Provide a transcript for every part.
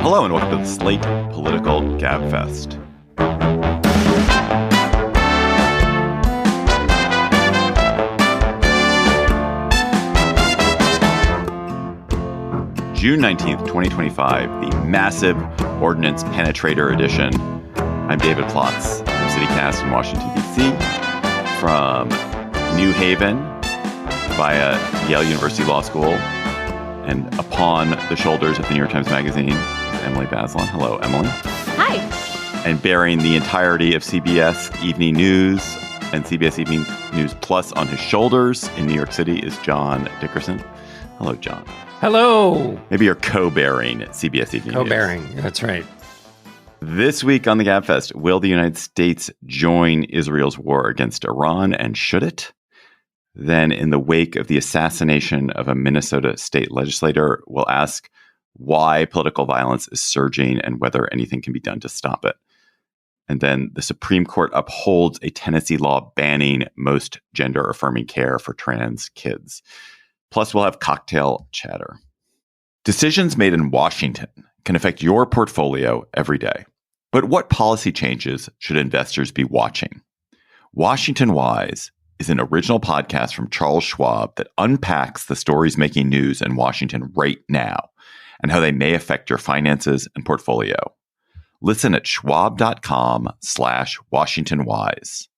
Hello and welcome to the Slate Political Gabfest. June 19th, 2025, the massive Ordnance Penetrator edition. I'm David Plotz from CityCast in Washington, D.C. From New Haven via Yale University Law School and upon the shoulders of the New York Times Magazine is Emily Bazelon. Hello, Emily. Hi. And bearing the entirety of CBS Evening News and CBS Evening News Plus on his shoulders in New York City is John Dickerson. Hello, John. Hello. Maybe you're co-bearing CBS Evening News. Co-bearing, that's right. This week on the Gabfest, will the United States join Israel's war against Iran, and should it? Then, in the wake of the assassination of a Minnesota state legislator, we'll ask why political violence is surging and whether anything can be done to stop it. And then the Supreme Court upholds a Tennessee law banning most gender-affirming care for trans kids. Plus, we'll have cocktail chatter. Decisions made in Washington can affect your portfolio every day. But what policy changes should investors be watching? Washington Wise is an original podcast from Charles Schwab that unpacks the stories making news in Washington right now and how they may affect your finances and portfolio. Listen at schwab.com/WashingtonWise.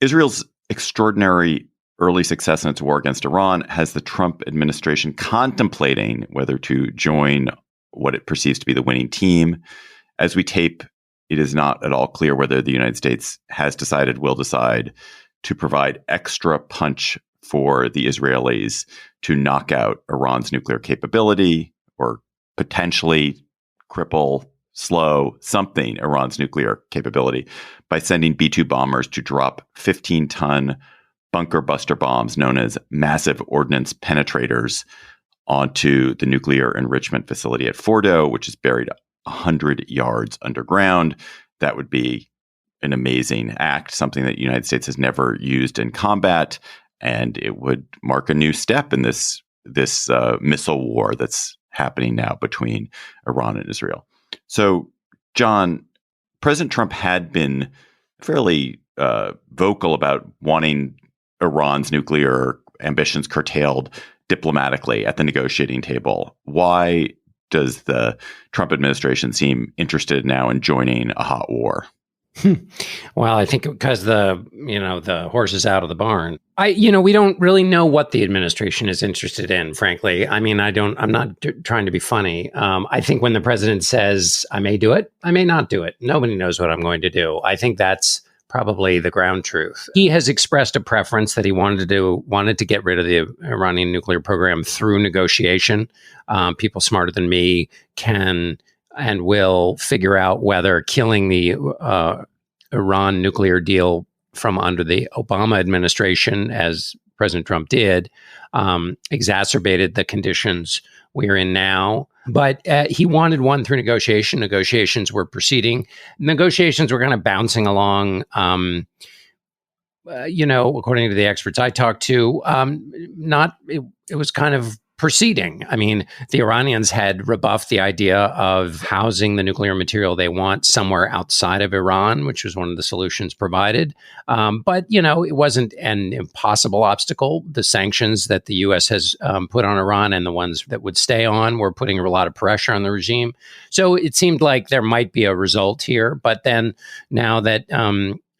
Israel's extraordinary early success in its war against Iran has the Trump administration contemplating whether to join what it perceives to be the winning team. As we tape, it is not at all clear whether the United States has decided, will decide, to provide extra punch for the Israelis to knock out Iran's nuclear capability or potentially cripple, slow something Iran's nuclear capability by sending B-2 bombers to drop 15-ton bunker buster bombs known as massive ordnance penetrators onto the nuclear enrichment facility at Fordo, which is buried 100 yards underground. That would be an amazing act, something that the United States has never used in combat, and it would mark a new step in this missile war that's happening now between Iran and Israel. So, John, President Trump had been fairly vocal about wanting Iran's nuclear ambitions curtailed diplomatically at the negotiating table. Why does the Trump administration seem interested now in joining a hot war? Well, I think because the horse is out of the barn. We don't really know what the administration is interested in, frankly. I mean, I'm not trying to be funny. I think when the president says, I may do it, I may not do it. Nobody knows what I'm going to do. I think that's probably the ground truth. He has expressed a preference that he wanted to get rid of the Iranian nuclear program through negotiation. People smarter than me can and will figure out whether killing the Iran nuclear deal from under the Obama administration, as President Trump did, exacerbated the conditions we're in now. But he wanted one through negotiation. Negotiations were proceeding. Negotiations were kind of bouncing along, according to the experts I talked to, it was kind of proceeding. I mean, the Iranians had rebuffed the idea of housing the nuclear material they want somewhere outside of Iran, which was one of the solutions provided. But, it wasn't an impossible obstacle. The sanctions that the U.S. has put on Iran and the ones that would stay on were putting a lot of pressure on the regime. So it seemed like there might be a result here. But then now that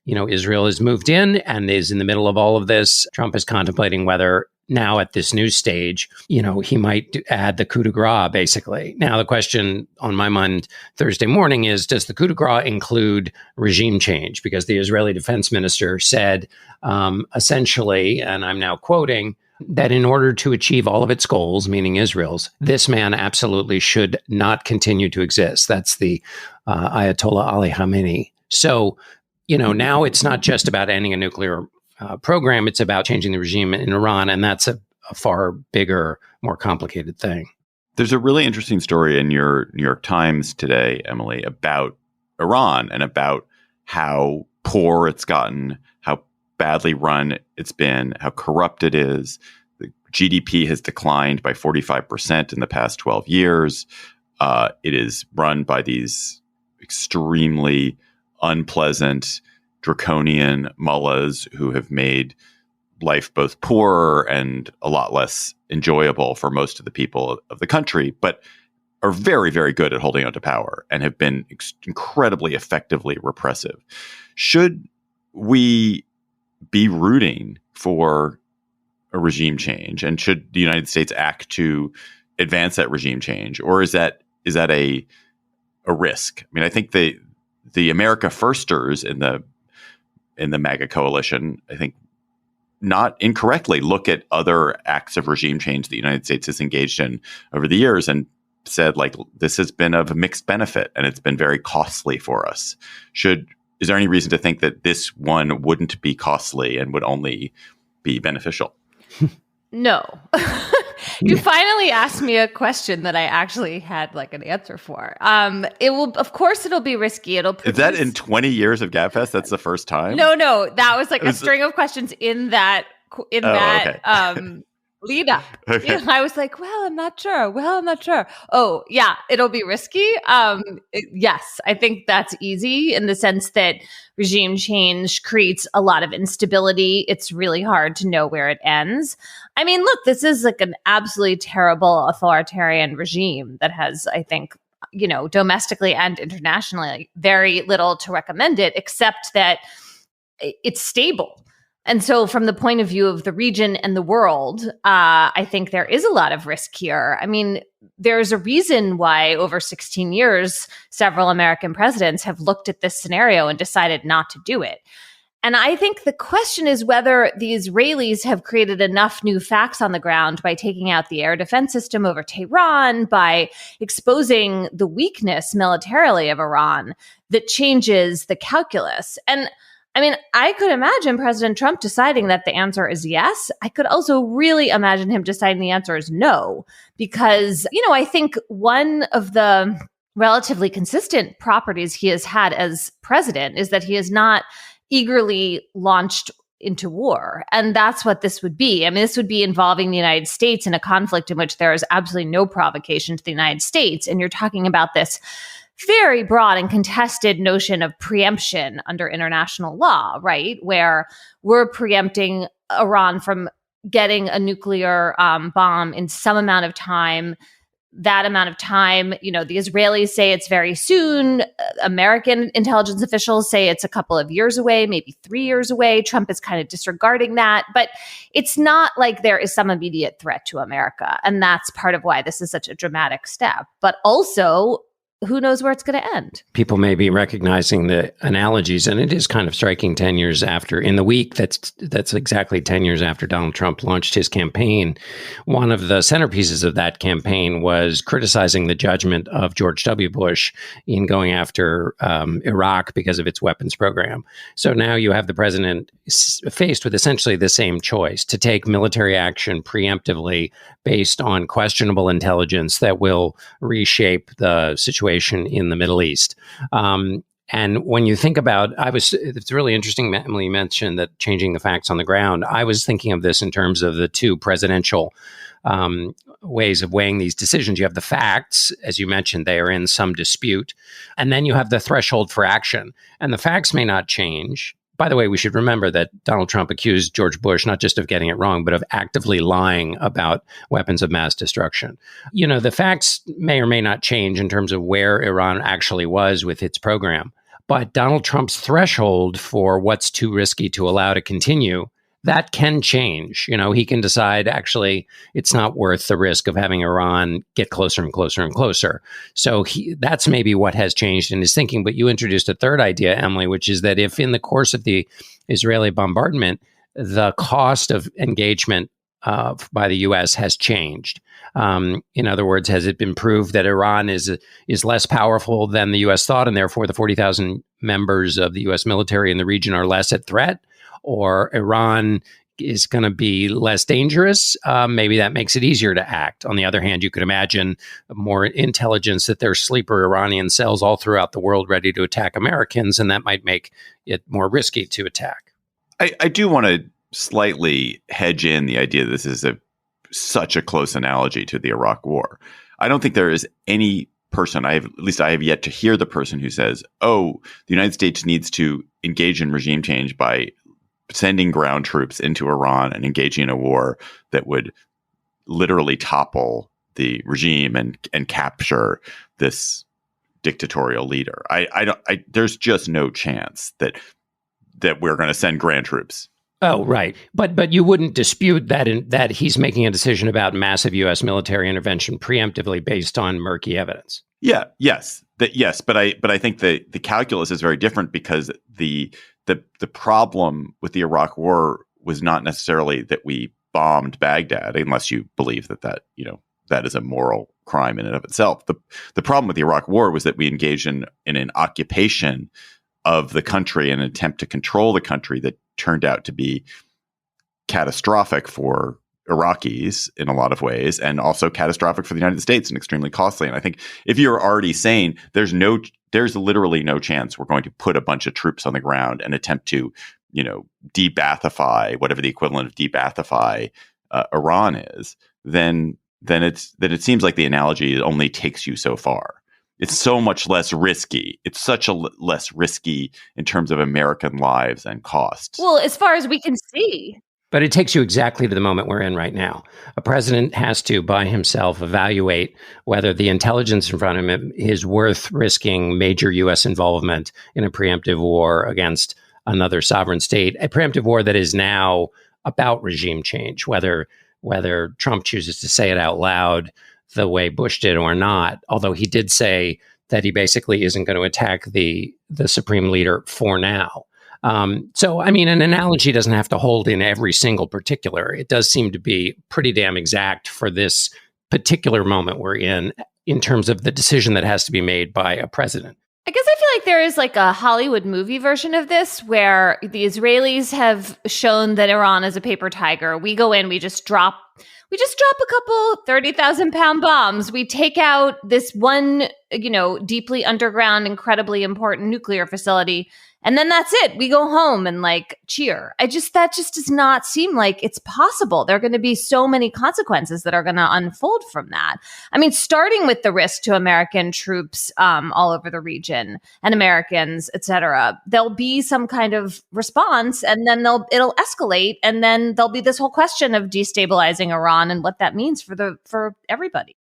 Israel has moved in and is in the middle of all of this, Trump is contemplating whether now at this new stage, he might add the coup de grace, basically. Now, the question on my mind Thursday morning is, does the coup de grace include regime change? Because the Israeli defense minister said, essentially, and I'm now quoting, that in order to achieve all of its goals, meaning Israel's, this man absolutely should not continue to exist. That's the Ayatollah Ali Khamenei. So, now it's not just about ending a nuclear program, it's about changing the regime in Iran, and that's a far bigger, more complicated thing. There's a really interesting story in your New York Times today, Emily, about Iran and about how poor it's gotten, how badly run it's been, how corrupt it is. The GDP has declined by 45% in the past 12 years. It is run by these extremely unpleasant, draconian mullahs who have made life both poorer and a lot less enjoyable for most of the people of the country, but are very, very good at holding on to power and have been incredibly effectively repressive. Should we be rooting for a regime change, and should the United States act to advance that regime change, or is that a risk? I mean, I think the America Firsters in the MAGA coalition, I think, not incorrectly look at other acts of regime change the United States has engaged in over the years and said, like, this has been of mixed benefit and it's been very costly for us. Is there any reason to think that this one wouldn't be costly and would only be beneficial? No. You finally asked me a question that I actually had like an answer for. Of course it'll be risky. Is that in 20 years of Gabfest? That's the first time? No. That was like a string of questions in that okay. lead up. Okay. You know, I was like, I'm not sure. Oh, yeah, it'll be risky. Yes, I think that's easy in the sense that regime change creates a lot of instability. It's really hard to know where it ends. I mean, look, this is like an absolutely terrible authoritarian regime that has, I think, domestically and internationally, very little to recommend it, except that it's stable. And so from the point of view of the region and the world, I think there is a lot of risk here. I mean, there's a reason why over 16 years, several American presidents have looked at this scenario and decided not to do it. And I think the question is whether the Israelis have created enough new facts on the ground by taking out the air defense system over Tehran, by exposing the weakness militarily of Iran, that changes the calculus. And I mean, I could imagine President Trump deciding that the answer is yes. I could also really imagine him deciding the answer is no, because, I think one of the relatively consistent properties he has had as president is that he has not eagerly launched into war. And that's what this would be. I mean, this would be involving the United States in a conflict in which there is absolutely no provocation to the United States. And you're talking about this very broad and contested notion of preemption under international law, right? Where we're preempting Iran from getting a nuclear bomb in some amount of time. That amount of time, the Israelis say it's very soon. American intelligence officials say it's a couple of years away, maybe 3 years away. Trump is kind of disregarding that. But it's not like there is some immediate threat to America. And that's part of why this is such a dramatic step. But also, who knows where it's going to end? People may be recognizing the analogies, and it is kind of striking 10 years after, in the week that's exactly 10 years after Donald Trump launched his campaign. One of the centerpieces of that campaign was criticizing the judgment of George W. Bush in going after Iraq because of its weapons program. So now you have the president faced with essentially the same choice: to take military action preemptively based on questionable intelligence that will reshape the situation in the Middle East. And when you think about, it's really interesting, Emily mentioned that changing the facts on the ground. I was thinking of this in terms of the two presidential ways of weighing these decisions. You have the facts, as you mentioned, they are in some dispute. And then you have the threshold for action. And the facts may not change. By the way, we should remember that Donald Trump accused George Bush not just of getting it wrong, but of actively lying about weapons of mass destruction. The facts may or may not change in terms of where Iran actually was with its program. But Donald Trump's threshold for what's too risky to allow to continue, that can change. He can decide, actually, it's not worth the risk of having Iran get closer and closer and closer. So that's maybe what has changed in his thinking. But you introduced a third idea, Emily, which is that if in the course of the Israeli bombardment, the cost of engagement by the U.S. has changed. In other words, has it been proved that Iran is less powerful than the U.S. thought, and therefore the 40,000 members of the U.S. military in the region are less at threat? Or Iran is going to be less dangerous? Maybe that makes it easier to act. On the other hand, you could imagine more intelligence that there's sleeper Iranian cells all throughout the world ready to attack Americans, and that might make it more risky to attack. I do want to slightly hedge in the idea that this is such a close analogy to the Iraq War. I don't think there is any person. I have yet to hear the person who says, "Oh, the United States needs to engage in regime change by sending ground troops into Iran and engaging in a war that would literally topple the regime and capture this dictatorial leader." There's just no chance that we're going to send ground troops. Oh, right. But you wouldn't dispute that he's making a decision about massive U.S. military intervention preemptively based on murky evidence. Yes. But I think the calculus is very different, because the problem with the Iraq War was not necessarily that we bombed Baghdad, unless you believe that is a moral crime in and of itself. The problem with the Iraq War was that we engaged in an occupation of the country, an attempt to control the country that turned out to be catastrophic for Iraqis in a lot of ways, and also catastrophic for the United States and extremely costly. And I think if you're already saying there's literally no chance we're going to put a bunch of troops on the ground and attempt to, de-Ba'athify, whatever the equivalent of de-Ba'athify Iran is, then it seems like the analogy only takes you so far. It's so much less risky. It's such a less risky in terms of American lives and costs. Well, as far as we can see. But it takes you exactly to the moment we're in right now. A president has to, by himself, evaluate whether the intelligence in front of him is worth risking major U.S. involvement in a preemptive war against another sovereign state, a preemptive war that is now about regime change, whether Trump chooses to say it out loud the way Bush did or not, although he did say that he basically isn't going to attack the supreme leader for now. So, I mean, an analogy doesn't have to hold in every single particular. It does seem to be pretty damn exact for this particular moment we're in terms of the decision that has to be made by a president. I guess I feel like there is like a Hollywood movie version of this where the Israelis have shown that Iran is a paper tiger. We go in, we just drop a couple 30,000-pound bombs. We take out this one, deeply underground, incredibly important nuclear facility. And then that's it. We go home and cheer. That just does not seem like it's possible. There are going to be so many consequences that are going to unfold from that. I mean, starting with the risk to American troops all over the region and Americans, et cetera, there'll be some kind of response, and then it'll escalate. And then there'll be this whole question of destabilizing Iran and what that means for everybody.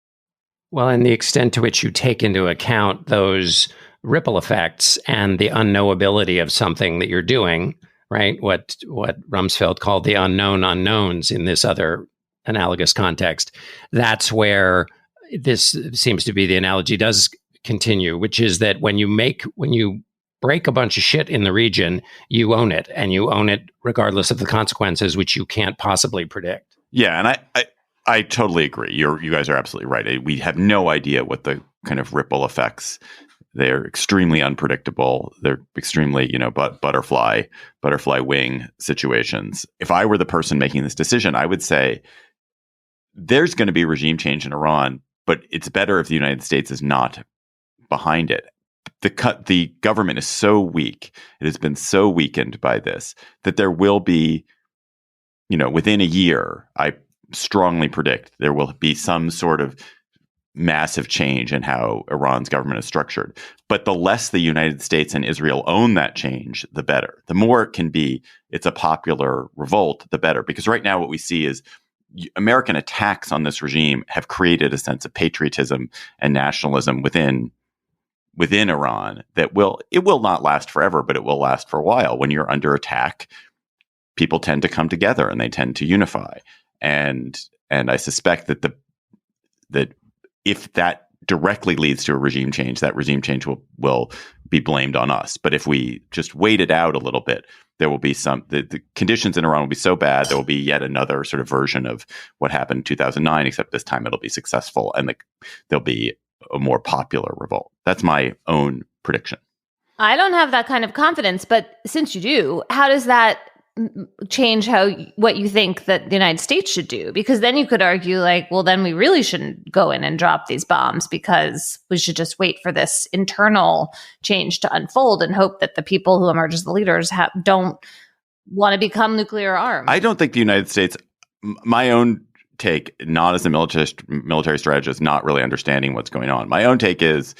Well, and the extent to which you take into account those ripple effects and the unknowability of something that you're doing, right? What Rumsfeld called the unknown unknowns in this other analogous context. That's where this seems to be the analogy does continue, which is that when you break a bunch of shit in the region, you own it, and you own it regardless of the consequences, which you can't possibly predict. Yeah, and I totally agree. You guys are absolutely right. We have no idea what the kind of ripple effects. They're extremely unpredictable. They're extremely, butterfly wing situations. If I were the person making this decision, I would say there's going to be regime change in Iran, but it's better if the United States is not behind it. The government is so weak. It has been so weakened by this that there will be, within a year, I strongly predict there will be some sort of massive change in how Iran's government is structured. But the less the United States and Israel own that change, the better. The more it can be, it's a popular revolt, the better. Because right now what we see is American attacks on this regime have created a sense of patriotism and nationalism within Iran that will not last forever, but it will last for a while. When you're under attack, people tend to come together and they tend to unify. And I suspect that if that directly leads to a regime change, that regime change will be blamed on us. But if we just wait it out a little bit, there will be the conditions in Iran will be so bad, there will be yet another sort of version of what happened in 2009, except this time it'll be successful and there'll be a more popular revolt. That's my own prediction. I don't have that kind of confidence, but since you do, how does that change what you think that the United States should do? Because then you could argue well, then we really shouldn't go in and drop these bombs, because we should just wait for this internal change to unfold and hope that the people who emerge as the leaders don't want to become nuclear armed. I don't think the United States, my own take, not as a military strategist, not really understanding what's going on. My own take is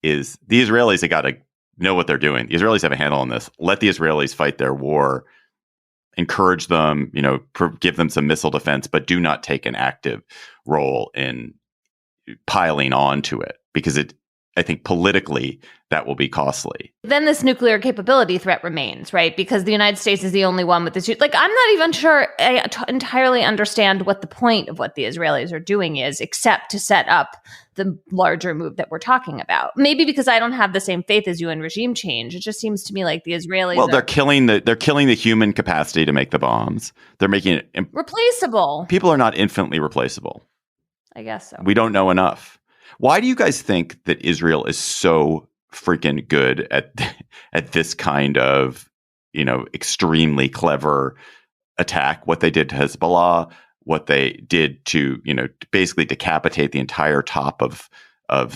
the Israelis have got to know what they're doing. The Israelis have a handle on this. Let the Israelis fight their war. Encourage them, give them some missile defense, but do not take an active role in piling on to it, because I think politically that will be costly. Then this nuclear capability threat remains, right? Because the United States is the only one with this. Like, I'm not even sure I entirely understand what the point of what the Israelis are doing is, except to set up the larger move that we're talking about. Maybe because I don't have the same faith as you in regime change. It just seems to me like the Israelis. Well, they're killing the human capacity to make the bombs. They're making it replaceable. People are not infinitely replaceable. I guess so. We don't know enough. Why do you guys think that Israel is so freaking good at this kind of, extremely clever attack? What they did to Hezbollah, what they did to, basically decapitate the entire top of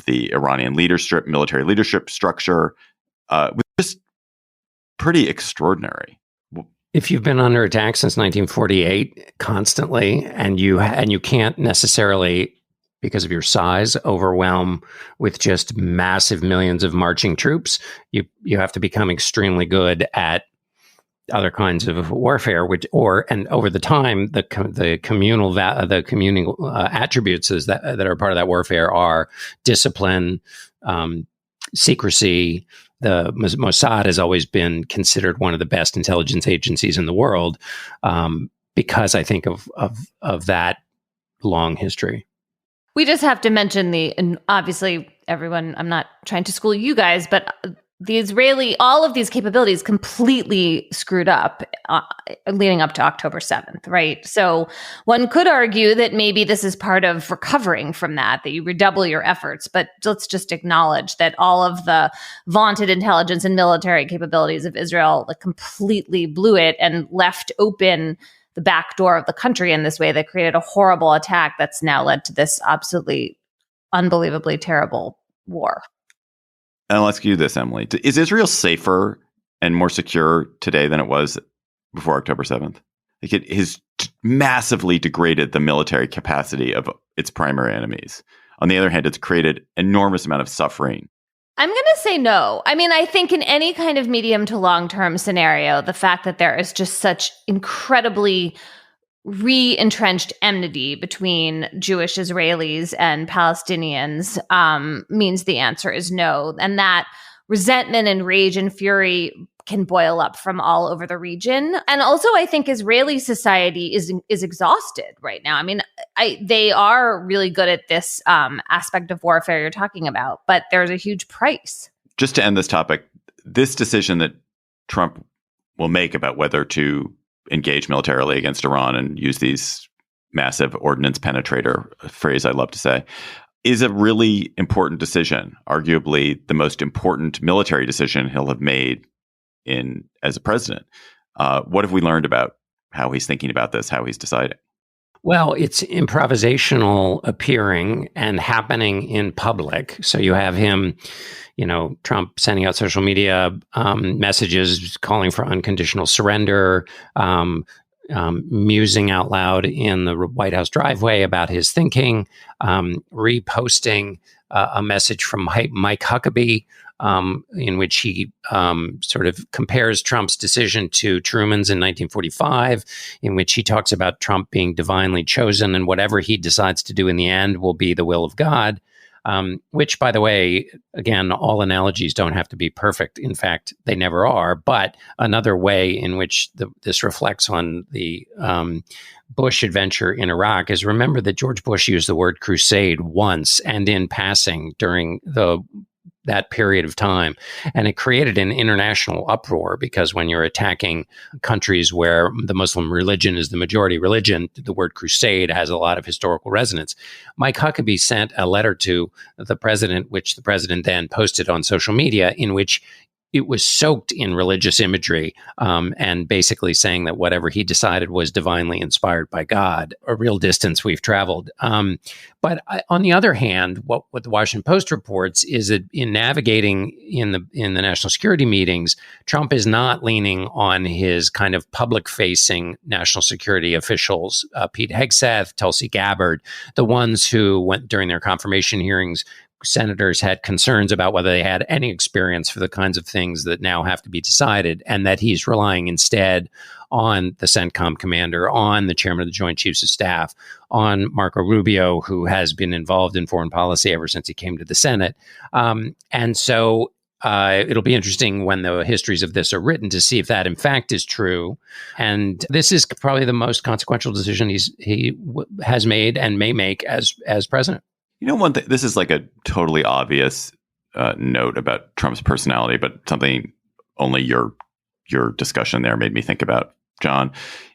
the Iranian military leadership structure, was just pretty extraordinary. If you've been under attack since 1948 constantly, and you can't necessarily, because of your size, overwhelm with just massive millions of marching troops, you have to become extremely good at other kinds of warfare, and over the time, the communal attributes that are part of that warfare are discipline, secrecy. The Mossad has always been considered one of the best intelligence agencies in the world, because I think of that long history. We just have to mention and obviously everyone, I'm not trying to school you guys, but all of these capabilities completely screwed up leading up to October 7th, right? So one could argue that maybe this is part of recovering from that you redouble your efforts, but let's just acknowledge that all of the vaunted intelligence and military capabilities of Israel completely blew it and left open the back door of the country in this way that created a horrible attack that's now led to this absolutely unbelievably terrible war. And I'll ask you this, Emily. Is Israel safer and more secure today than it was before October 7th? Like, it has massively degraded the military capacity of its primary enemies. On the other hand, it's created enormous amount of suffering. I'm going to say no. I mean, I think in any kind of medium to long-term scenario, the fact that there is just such incredibly re-entrenched enmity between Jewish Israelis and Palestinians means the answer is no. And that resentment and rage and fury can boil up from all over the region. And also, I think Israeli society is exhausted right now. I mean, they are really good at this aspect of warfare you're talking about, but there's a huge price. Just to end this topic, this decision that Trump will make about whether to engage militarily against Iran and use these massive ordnance penetrator, a phrase I love to say, is a really important decision, arguably the most important military decision he'll have made as a president. What have we learned about how he's thinking about this, how he's deciding? Well, it's improvisational appearing and happening in public. So you have him, Trump sending out social media messages calling for unconditional surrender, musing out loud in the White House driveway about his thinking, reposting a message from Mike Huckabee, in which he sort of compares Trump's decision to Truman's in 1945, in which he talks about Trump being divinely chosen and whatever he decides to do in the end will be the will of God, which, by the way, again, all analogies don't have to be perfect. In fact, they never are. But another way in which this reflects on the Bush adventure in Iraq is, remember that George Bush used the word crusade once and in passing during that period of time. And it created an international uproar because when you're attacking countries where the Muslim religion is the majority religion, the word crusade has a lot of historical resonance. Mike Huckabee sent a letter to the president, which the president then posted on social media, in which it was soaked in religious imagery, and basically saying that whatever he decided was divinely inspired by God. A real distance we've traveled. But on the other hand, what the Washington Post reports is that in navigating in the national security meetings, Trump is not leaning on his kind of public-facing national security officials, Pete Hegseth, Tulsi Gabbard, the ones who went during their confirmation hearings. Senators had concerns about whether they had any experience for the kinds of things that now have to be decided, and that he's relying instead on the CENTCOM commander, on the chairman of the Joint Chiefs of Staff, on Marco Rubio, who has been involved in foreign policy ever since he came to the Senate. And so it'll be interesting when the histories of this are written to see if that in fact is true. And this is probably the most consequential decision he has made and may make as president. You know, one thing, this is like a totally obvious note about Trump's personality, but something only your discussion there made me think about, John,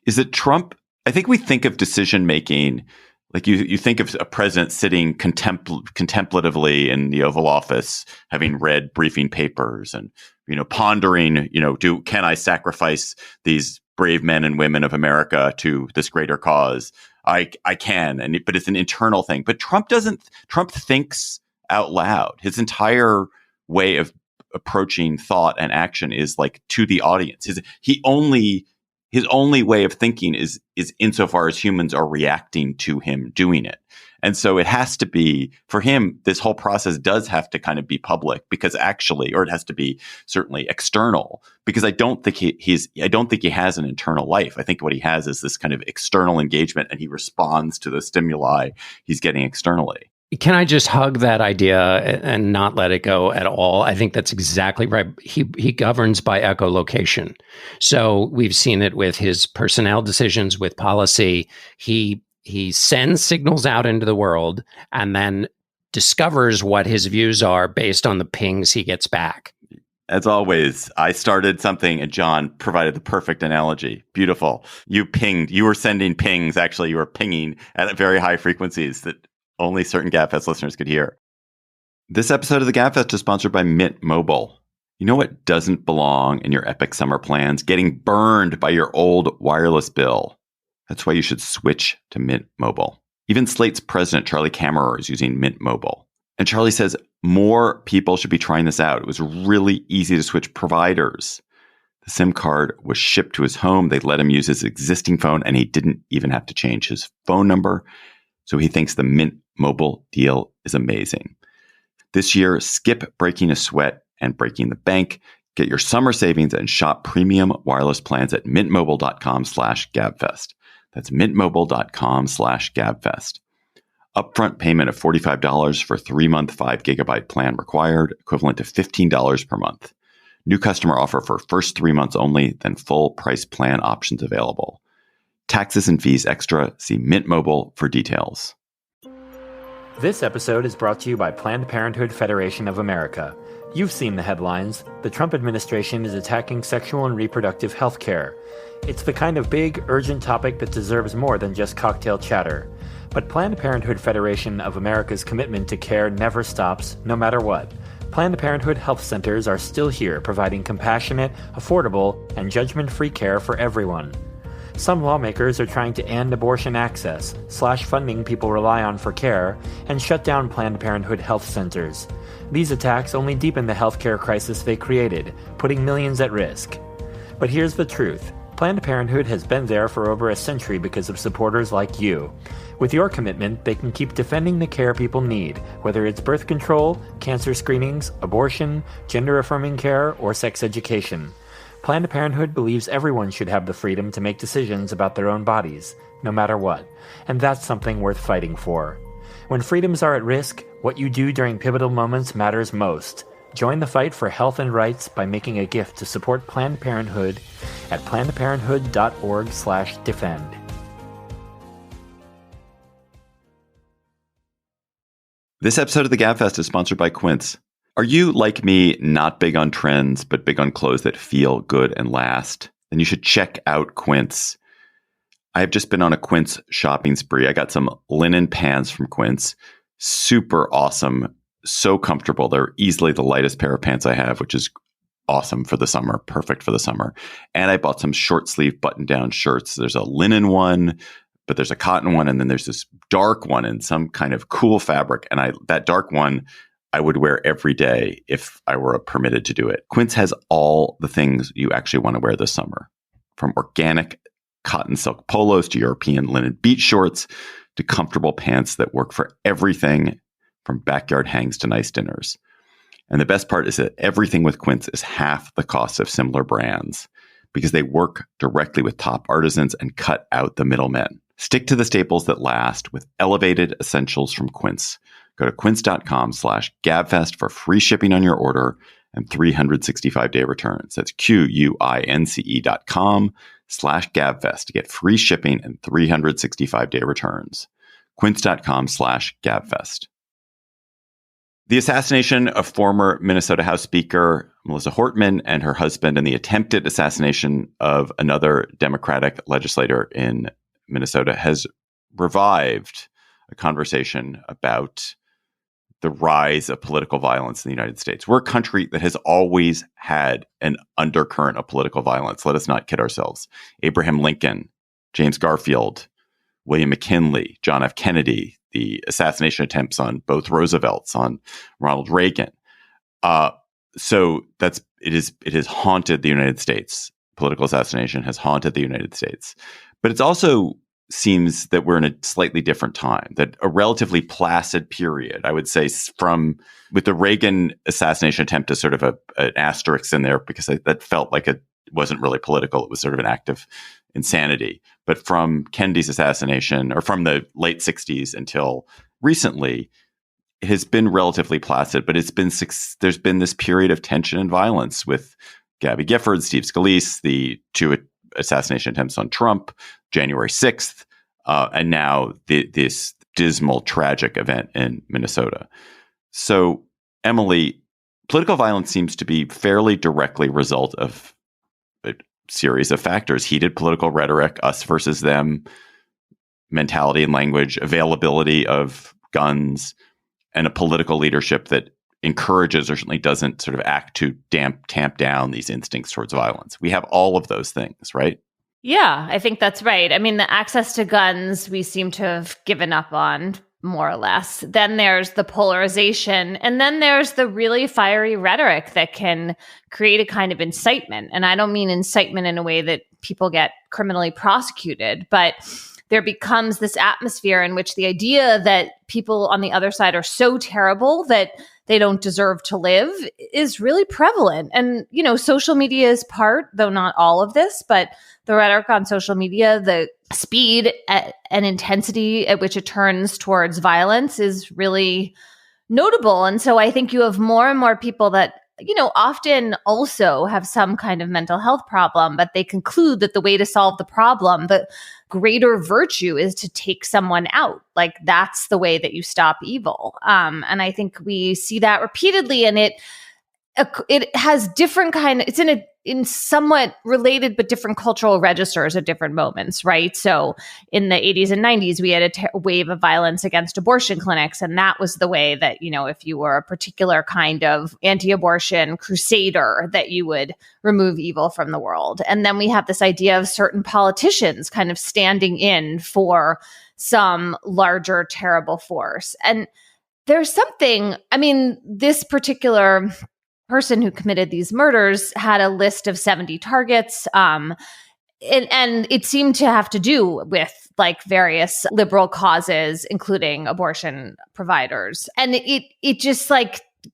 is that Trump, I think we think of decision making, like you think of a president sitting contemplatively in the Oval Office, having read briefing papers and, pondering, can I sacrifice these brave men and women of America to this greater cause? I can, but it's an internal thing. But Trump thinks out loud. His entire way of approaching thought and action is like to the audience. His only way of thinking is insofar as humans are reacting to him doing it. And so it has to be, for him, this whole process does have to kind of be public because or it has to be certainly external, because I don't think he has an internal life. I think what he has is this kind of external engagement, and he responds to the stimuli he's getting externally. Can I just hug that idea and not let it go at all? I think that's exactly right. He governs by echolocation. So we've seen it with his personnel decisions, with policy. He sends signals out into the world and then discovers what his views are based on the pings he gets back. As always, I started something and John provided the perfect analogy. Beautiful. You were sending pings. Actually, you were pinging at very high frequencies that only certain Gabfest listeners could hear. This episode of the Gabfest is sponsored by Mint Mobile. You know what doesn't belong in your epic summer plans? Getting burned by your old wireless bill. That's why you should switch to Mint Mobile. Even Slate's president, Charlie Kammerer, is using Mint Mobile. And Charlie says more people should be trying this out. It was really easy to switch providers. The SIM card was shipped to his home. They let him use his existing phone, and he didn't even have to change his phone number. So he thinks the Mint Mobile deal is amazing. This year, skip breaking a sweat and breaking the bank. Get your summer savings and shop premium wireless plans at mintmobile.com/Gabfest. That's mintmobile.com/Gabfest. Upfront payment of $45 for 3-month 5 gigabyte plan required, equivalent to $15 per month. New customer offer for first 3 months only, then full price plan options available. Taxes and fees extra. See Mint Mobile for details. This episode is brought to you by Planned Parenthood Federation of America. You've seen the headlines. The Trump administration is attacking sexual and reproductive health care. It's the kind of big, urgent topic that deserves more than just cocktail chatter. But Planned Parenthood Federation of America's commitment to care never stops, no matter what. Planned Parenthood health centers are still here, providing compassionate, affordable, and judgment-free care for everyone. Some lawmakers are trying to end abortion access, slash funding people rely on for care, and shut down Planned Parenthood health centers. These attacks only deepen the healthcare crisis they created, putting millions at risk. But here's the truth. Planned Parenthood has been there for over a century because of supporters like you. With your commitment, they can keep defending the care people need, whether it's birth control, cancer screenings, abortion, gender-affirming care, or sex education. Planned Parenthood believes everyone should have the freedom to make decisions about their own bodies, no matter what. And that's something worth fighting for. When freedoms are at risk, what you do during pivotal moments matters most. Join the fight for health and rights by making a gift to support Planned Parenthood at plannedparenthood.org/defend. This episode of the Gabfest is sponsored by Quince. Are you, like me, not big on trends, but big on clothes that feel good and last? Then you should check out Quince. I have just been on a Quince shopping spree. I got some linen pants from Quince. Super awesome. So comfortable. They're easily the lightest pair of pants I have, which is awesome for the summer, perfect for the summer. And I bought some short sleeve button down shirts. There's a linen one, but there's a cotton one, and then there's this dark one in some kind of cool fabric. And that dark one I would wear every day if I were permitted to do it. Quince has all the things you actually want to wear this summer, from organic cotton silk polos to European linen beach shorts to comfortable pants that work for everything from backyard hangs to nice dinners. And the best part is that everything with Quince is half the cost of similar brands because they work directly with top artisans and cut out the middlemen. Stick to the staples that last with elevated essentials from Quince. Go to quince.com/gabfest for free shipping on your order and 365-day returns. That's QUINCE.com/gabfest to get free shipping and 365-day returns. Quince.com/gabfest. The assassination of former Minnesota House Speaker Melissa Hortman and her husband, and the attempted assassination of another Democratic legislator in Minnesota has revived a conversation about the rise of political violence in the United States. We're a country that has always had an undercurrent of political violence. Let us not kid ourselves. Abraham Lincoln, James Garfield, William McKinley, John F. Kennedy, the assassination attempts on both Roosevelts, on Ronald Reagan. So it has haunted the United States. Political assassination has haunted the United States. But it also seems that we're in a slightly different time, that a relatively placid period, I would say, with the Reagan assassination attempt as sort of an asterisk in there, because that felt like it wasn't really political. It was sort of an act of insanity. But from Kennedy's assassination, or from the late 60s until recently, it has been relatively placid, but there's been this period of tension and violence with Gabby Gifford, Steve Scalise, the two assassination attempts on Trump, January 6th, and now this dismal, tragic event in Minnesota. So, Emily, political violence seems to be fairly directly a result of a series of factors: heated political rhetoric, us versus them, mentality and language, availability of guns, and a political leadership that encourages or certainly doesn't sort of act to tamp down these instincts towards violence. We have all of those things, right? Yeah, I think that's right. I mean, the access to guns, we seem to have given up on, more or less. Then there's the polarization. And then there's the really fiery rhetoric that can create a kind of incitement. And I don't mean incitement in a way that people get criminally prosecuted, but there becomes this atmosphere in which the idea that people on the other side are so terrible that they don't deserve to live is really prevalent. And, social media is part, though not all of this, but the rhetoric on social media, the speed and intensity at which it turns towards violence is really notable. And so I think you have more and more people that, often also have some kind of mental health problem, but they conclude that the way to solve the problem, the greater virtue, is to take someone out. Like, that's the way that you stop evil. And I think we see that repeatedly, and it has different it's in somewhat related but different cultural registers at different moments, right? So in the 80s and 90s, we had a wave of violence against abortion clinics. And that was the way that, if you were a particular kind of anti-abortion crusader, that you would remove evil from the world. And then we have this idea of certain politicians kind of standing in for some larger, terrible force. And there's something, this particular person who committed these murders had a list of 70 targets. And it seemed to have to do with various liberal causes, including abortion providers. And it just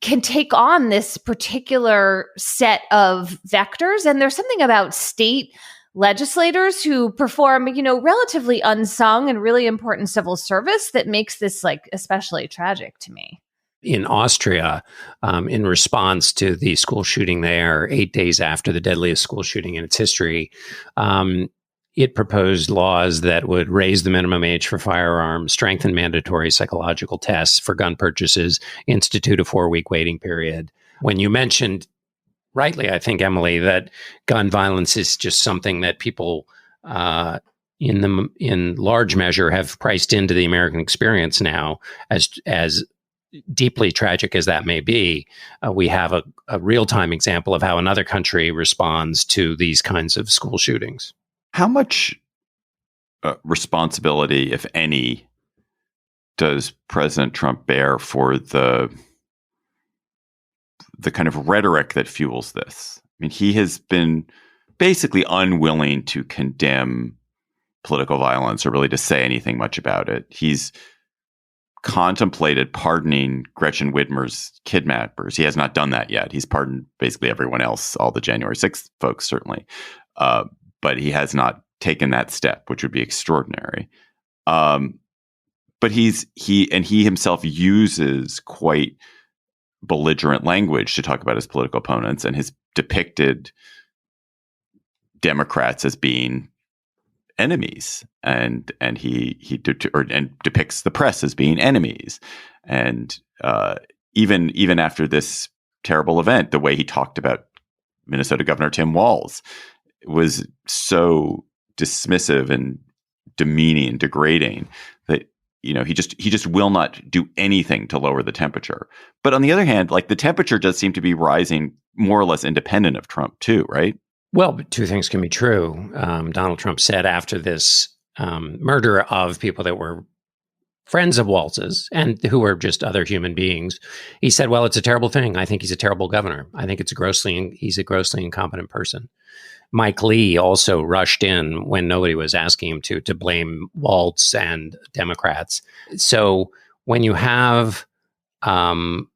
can take on this particular set of vectors. And there's something about state legislators who perform, relatively unsung and really important civil service that makes this especially tragic to me. In Austria, in response to the school shooting there, 8 days after the deadliest school shooting in its history, it proposed laws that would raise the minimum age for firearms, strengthen mandatory psychological tests for gun purchases, institute a 4-week waiting period. When you mentioned, rightly, I think, Emily, that gun violence is just something that people in large measure have priced into the American experience now as deeply tragic as that may be, we have a real-time example of how another country responds to these kinds of school shootings. How much responsibility, if any, does President Trump bear for the kind of rhetoric that fuels this? I mean, he has been basically unwilling to condemn political violence or really to say anything much about it. He's contemplated pardoning Gretchen Whitmer's kidnappers. He has not done that yet. He's pardoned basically everyone else, all the January 6th folks, certainly. But he has not taken that step, which would be extraordinary. But he himself uses quite belligerent language to talk about his political opponents, and has depicted Democrats as being enemies, and he depicts the press as being enemies, and even after this terrible event, the way he talked about Minnesota Governor Tim Walz was so dismissive and demeaning, degrading, that he just will not do anything to lower the temperature. But on the other hand, like, the temperature does seem to be rising more or less independent of Trump too, right? Well, two things can be true. Donald Trump said after this murder of people that were friends of Walz's and who were just other human beings, he said, well, it's a terrible thing. I think he's a terrible governor. I think he's a grossly incompetent person. Mike Lee also rushed in when nobody was asking him to blame Walz and Democrats. So when you have lawmakers,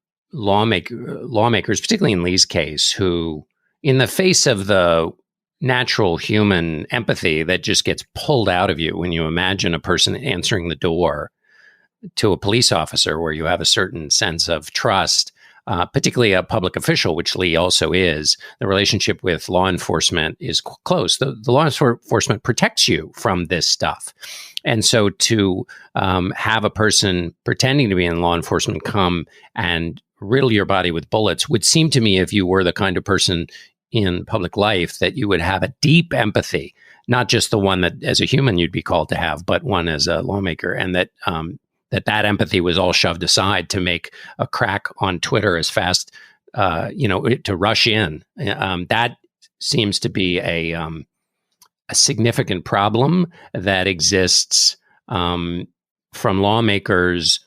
particularly in Lee's case, who, in the face of the natural human empathy that just gets pulled out of you when you imagine a person answering the door to a police officer, where you have a certain sense of trust, particularly a public official, which Lee also is, the relationship with law enforcement is close. The law enforcement protects you from this stuff. And so to have a person pretending to be in law enforcement come and riddle your body with bullets would seem to me, if you were the kind of person in public life, that you would have a deep empathy, not just the one that as a human you'd be called to have, but one as a lawmaker, and that that empathy was all shoved aside to make a crack on Twitter as fast, to rush in. That seems to be a significant problem that exists from lawmakers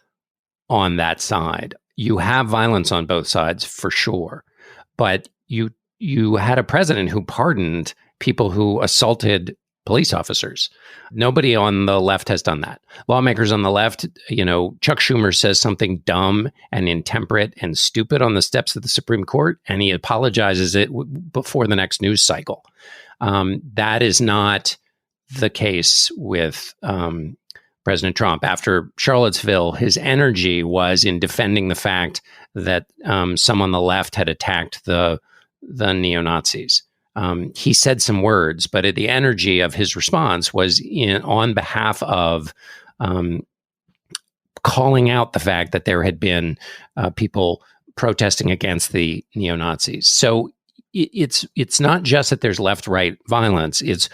on that side. You have violence on both sides for sure, but you had a president who pardoned people who assaulted police officers. Nobody on the left has done that. Lawmakers on the left, Chuck Schumer says something dumb and intemperate and stupid on the steps of the Supreme Court, and he apologizes it before the next news cycle. That is not the case with President Trump. After Charlottesville, his energy was in defending the fact that some on the left had attacked the neo-Nazis. He said some words, but the energy of his response was on behalf of calling out the fact that there had been people protesting against the neo-Nazis. So it's not just that there's left-right violence. It's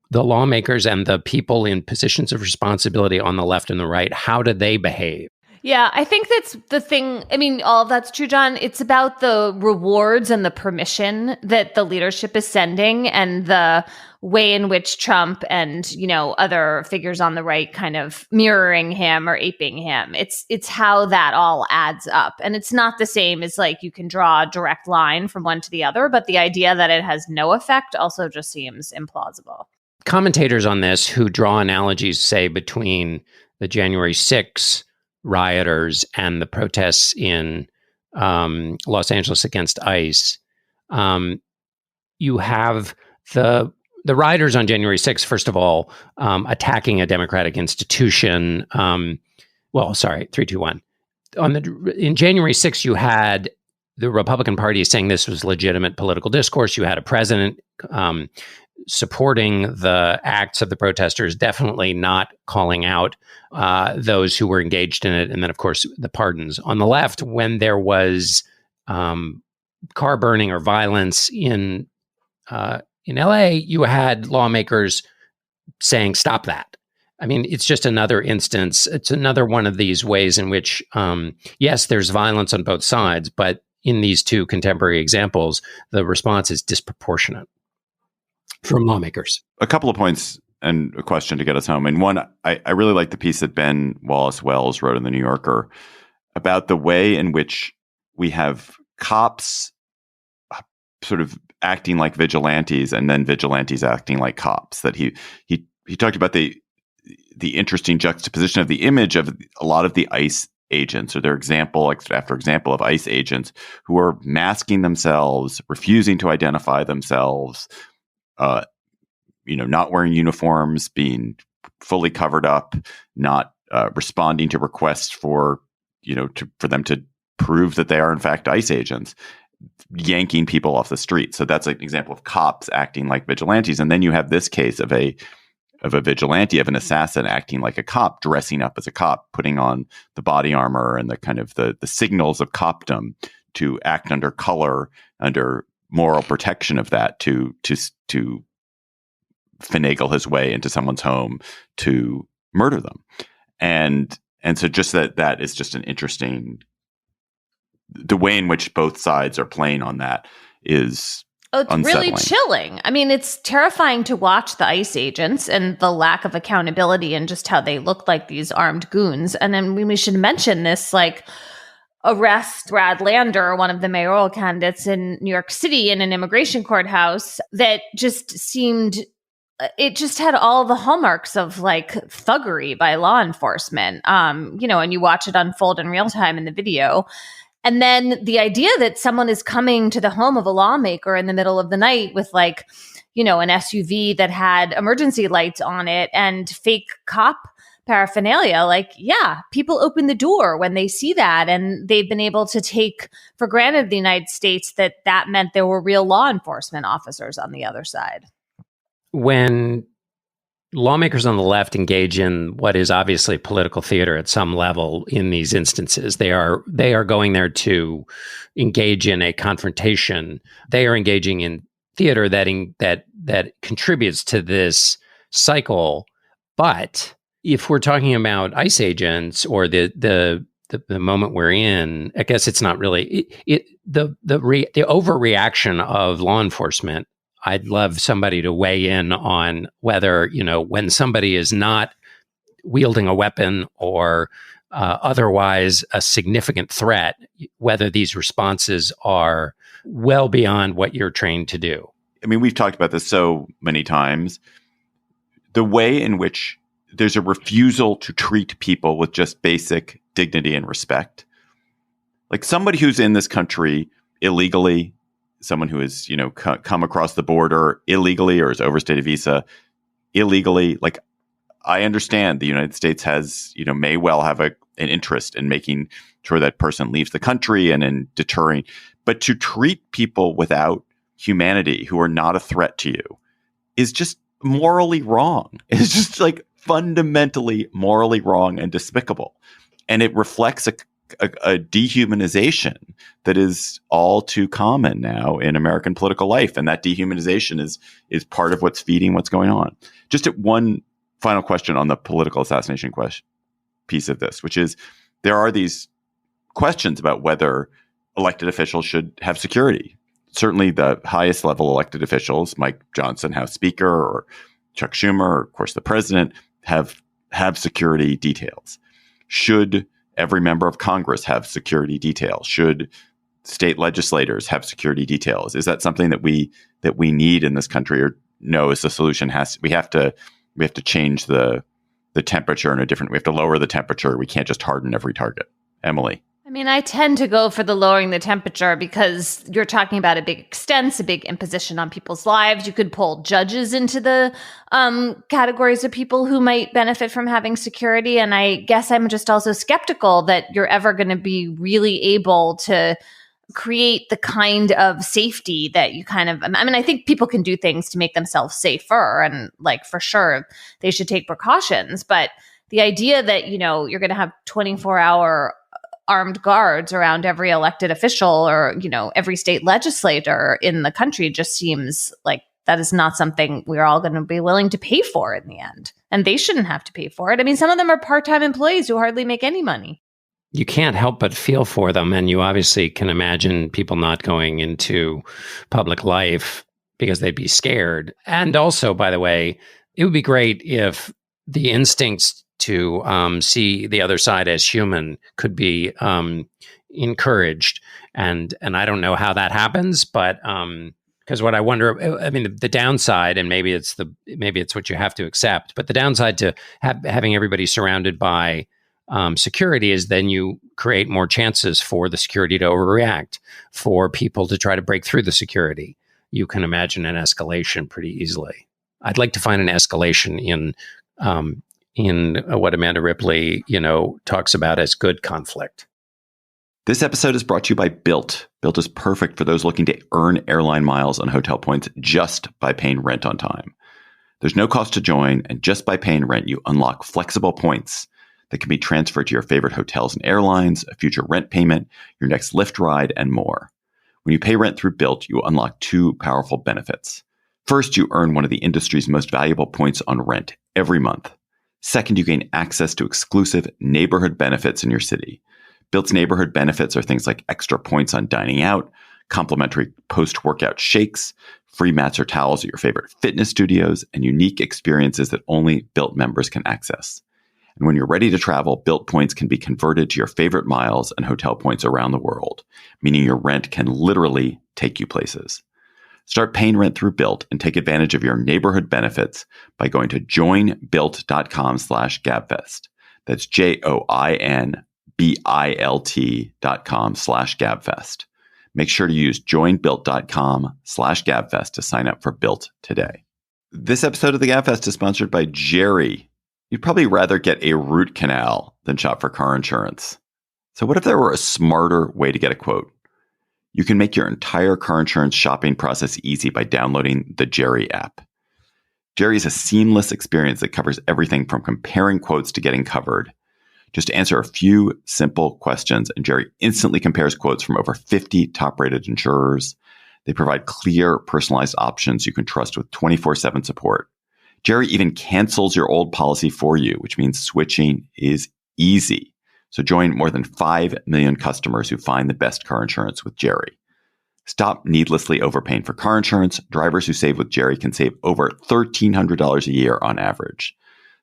the lawmakers and the people in positions of responsibility on the left and the right. How do they behave? Yeah, I think that's the thing. I mean, all of that's true, John. It's about the rewards and the permission that the leadership is sending, and the way in which Trump and, other figures on the right kind of mirroring him or aping him. It's how that all adds up. And it's not the same as like you can draw a direct line from one to the other, but the idea that it has no effect also just seems implausible. Commentators on this who draw analogies, say, between the January 6th rioters and the protests in Los Angeles against ICE. You have the rioters on January 6th, first of all, attacking a democratic institution. 3, 2, 1. In January 6th, you had the Republican Party saying this was legitimate political discourse. You had a president supporting the acts of the protesters, definitely not calling out those who were engaged in it. And then, of course, the pardons. On the left, when there was car burning or violence in LA, you had lawmakers saying, stop that. I mean, it's just another instance. It's another one of these ways in which, yes, there's violence on both sides, but in these two contemporary examples, the response is disproportionate from lawmakers. A couple of points and a question to get us home. And one, I really like the piece that Ben Wallace-Wells wrote in the New Yorker about the way in which we have cops sort of acting like vigilantes and then vigilantes acting like cops. That he talked about the interesting juxtaposition of the image of a lot of the ICE agents, or their example after example of ICE agents who are masking themselves, refusing to identify themselves, not wearing uniforms, being fully covered up, not responding to requests for them to prove that they are in fact ICE agents, yanking people off the street. So that's an example of cops acting like vigilantes. And then you have this case of a vigilante, of an assassin acting like a cop, dressing up as a cop, putting on the body armor and the kind of the signals of copdom to act under color, under moral protection of that, to finagle his way into someone's home to murder them. And so just that is just an interesting, the way in which both sides are playing on that is it's unsettling. Really chilling. I mean, it's terrifying to watch the ICE agents and the lack of accountability and just how they look like these armed goons. And then we should mention this, arrest Brad Lander, one of the mayoral candidates in New York City, in an immigration courthouse that just seemed, it just had all the hallmarks of thuggery by law enforcement. And you watch it unfold in real time in the video. And then the idea that someone is coming to the home of a lawmaker in the middle of the night with an SUV that had emergency lights on it and fake cop paraphernalia, people open the door when they see that. And they've been able to take for granted the United States that meant there were real law enforcement officers on the other side. When lawmakers on the left engage in what is obviously political theater at some level in these instances, they are going there to engage in a confrontation. They are engaging in theater that contributes to this cycle. But if we're talking about ICE agents or the moment we're in, I guess it's not really the overreaction of law enforcement. I'd love somebody to weigh in on whether, when somebody is not wielding a weapon or otherwise a significant threat, whether these responses are well beyond what you're trained to do. I mean, we've talked about this so many times. The way in which there's a refusal to treat people with just basic dignity and respect. Like somebody who's in this country illegally, someone who has, come across the border illegally or has overstayed a visa illegally. I understand the United States has, may well have an interest in making sure that person leaves the country and in deterring, but to treat people without humanity who are not a threat to you is just morally wrong. It's just fundamentally morally wrong and despicable. And it reflects a dehumanization that is all too common now in American political life. And that dehumanization is part of what's feeding what's going on. Just one final question on the political assassination piece of this, which is there are these questions about whether elected officials should have security. Certainly the highest level elected officials, Mike Johnson, House Speaker, or Chuck Schumer, or of course the president, have security details. Should every member of Congress have security details? Should state legislators have security details? Is that something that we need in this country, or no? Is the solution we have to change the temperature in a different? We have to lower the temperature. We can't just harden every target. Emily. I mean, I tend to go for the lowering the temperature because you're talking about a big expense, a big imposition on people's lives. You could pull judges into the categories of people who might benefit from having security. And I guess I'm just also skeptical that you're ever going to be really able to create the kind of safety that you I think people can do things to make themselves safer. And for sure, they should take precautions. But the idea that, you're going to have 24-hour armed guards around every elected official or, every state legislator in the country just seems like that is not something we're all going to be willing to pay for in the end. and they shouldn't have to pay for it. I mean, some of them are part-time employees who hardly make any money. You can't help but feel for them. And you obviously can imagine people not going into public life because they'd be scared. And also, by the way, it would be great if the instincts to see the other side as human could be encouraged. And I don't know how that happens, but because what I wonder, I mean, the downside, and maybe it's what you have to accept, but the downside to having everybody surrounded by security is then you create more chances for the security to overreact, for people to try to break through the security. You can imagine an escalation pretty easily. I'd like to find an escalation in what Amanda Ripley, talks about as good conflict. This episode is brought to you by Built. Built is perfect for those looking to earn airline miles and hotel points just by paying rent on time. There's no cost to join, and just by paying rent, you unlock flexible points that can be transferred to your favorite hotels and airlines, a future rent payment, your next Lyft ride, and more. When you pay rent through Built, you unlock two powerful benefits. First, you earn one of the industry's most valuable points on rent every month. Second, you gain access to exclusive neighborhood benefits in your city. Built's neighborhood benefits are things like extra points on dining out, complimentary post-workout shakes, free mats or towels at your favorite fitness studios, and unique experiences that only Built members can access. And when you're ready to travel, Built points can be converted to your favorite miles and hotel points around the world, meaning your rent can literally take you places. Start paying rent through Built and take advantage of your neighborhood benefits by going to joinbuilt.com/Gabfest. That's JOINBILT.com/Gabfest. Make sure to use joinbuilt.com/Gabfest to sign up for Built today. This episode of the Gabfest is sponsored by Jerry. You'd probably rather get a root canal than shop for car insurance. So what if there were a smarter way to get a quote? You can make your entire car insurance shopping process easy by downloading the Jerry app. Jerry is a seamless experience that covers everything from comparing quotes to getting covered. Just answer a few simple questions, and Jerry instantly compares quotes from over 50 top-rated insurers. They provide clear, personalized options you can trust with 24/7 support. Jerry even cancels your old policy for you, which means switching is easy. So join more than 5 million customers who find the best car insurance with Jerry. Stop needlessly overpaying for car insurance. Drivers who save with Jerry can save over $1,300 a year on average.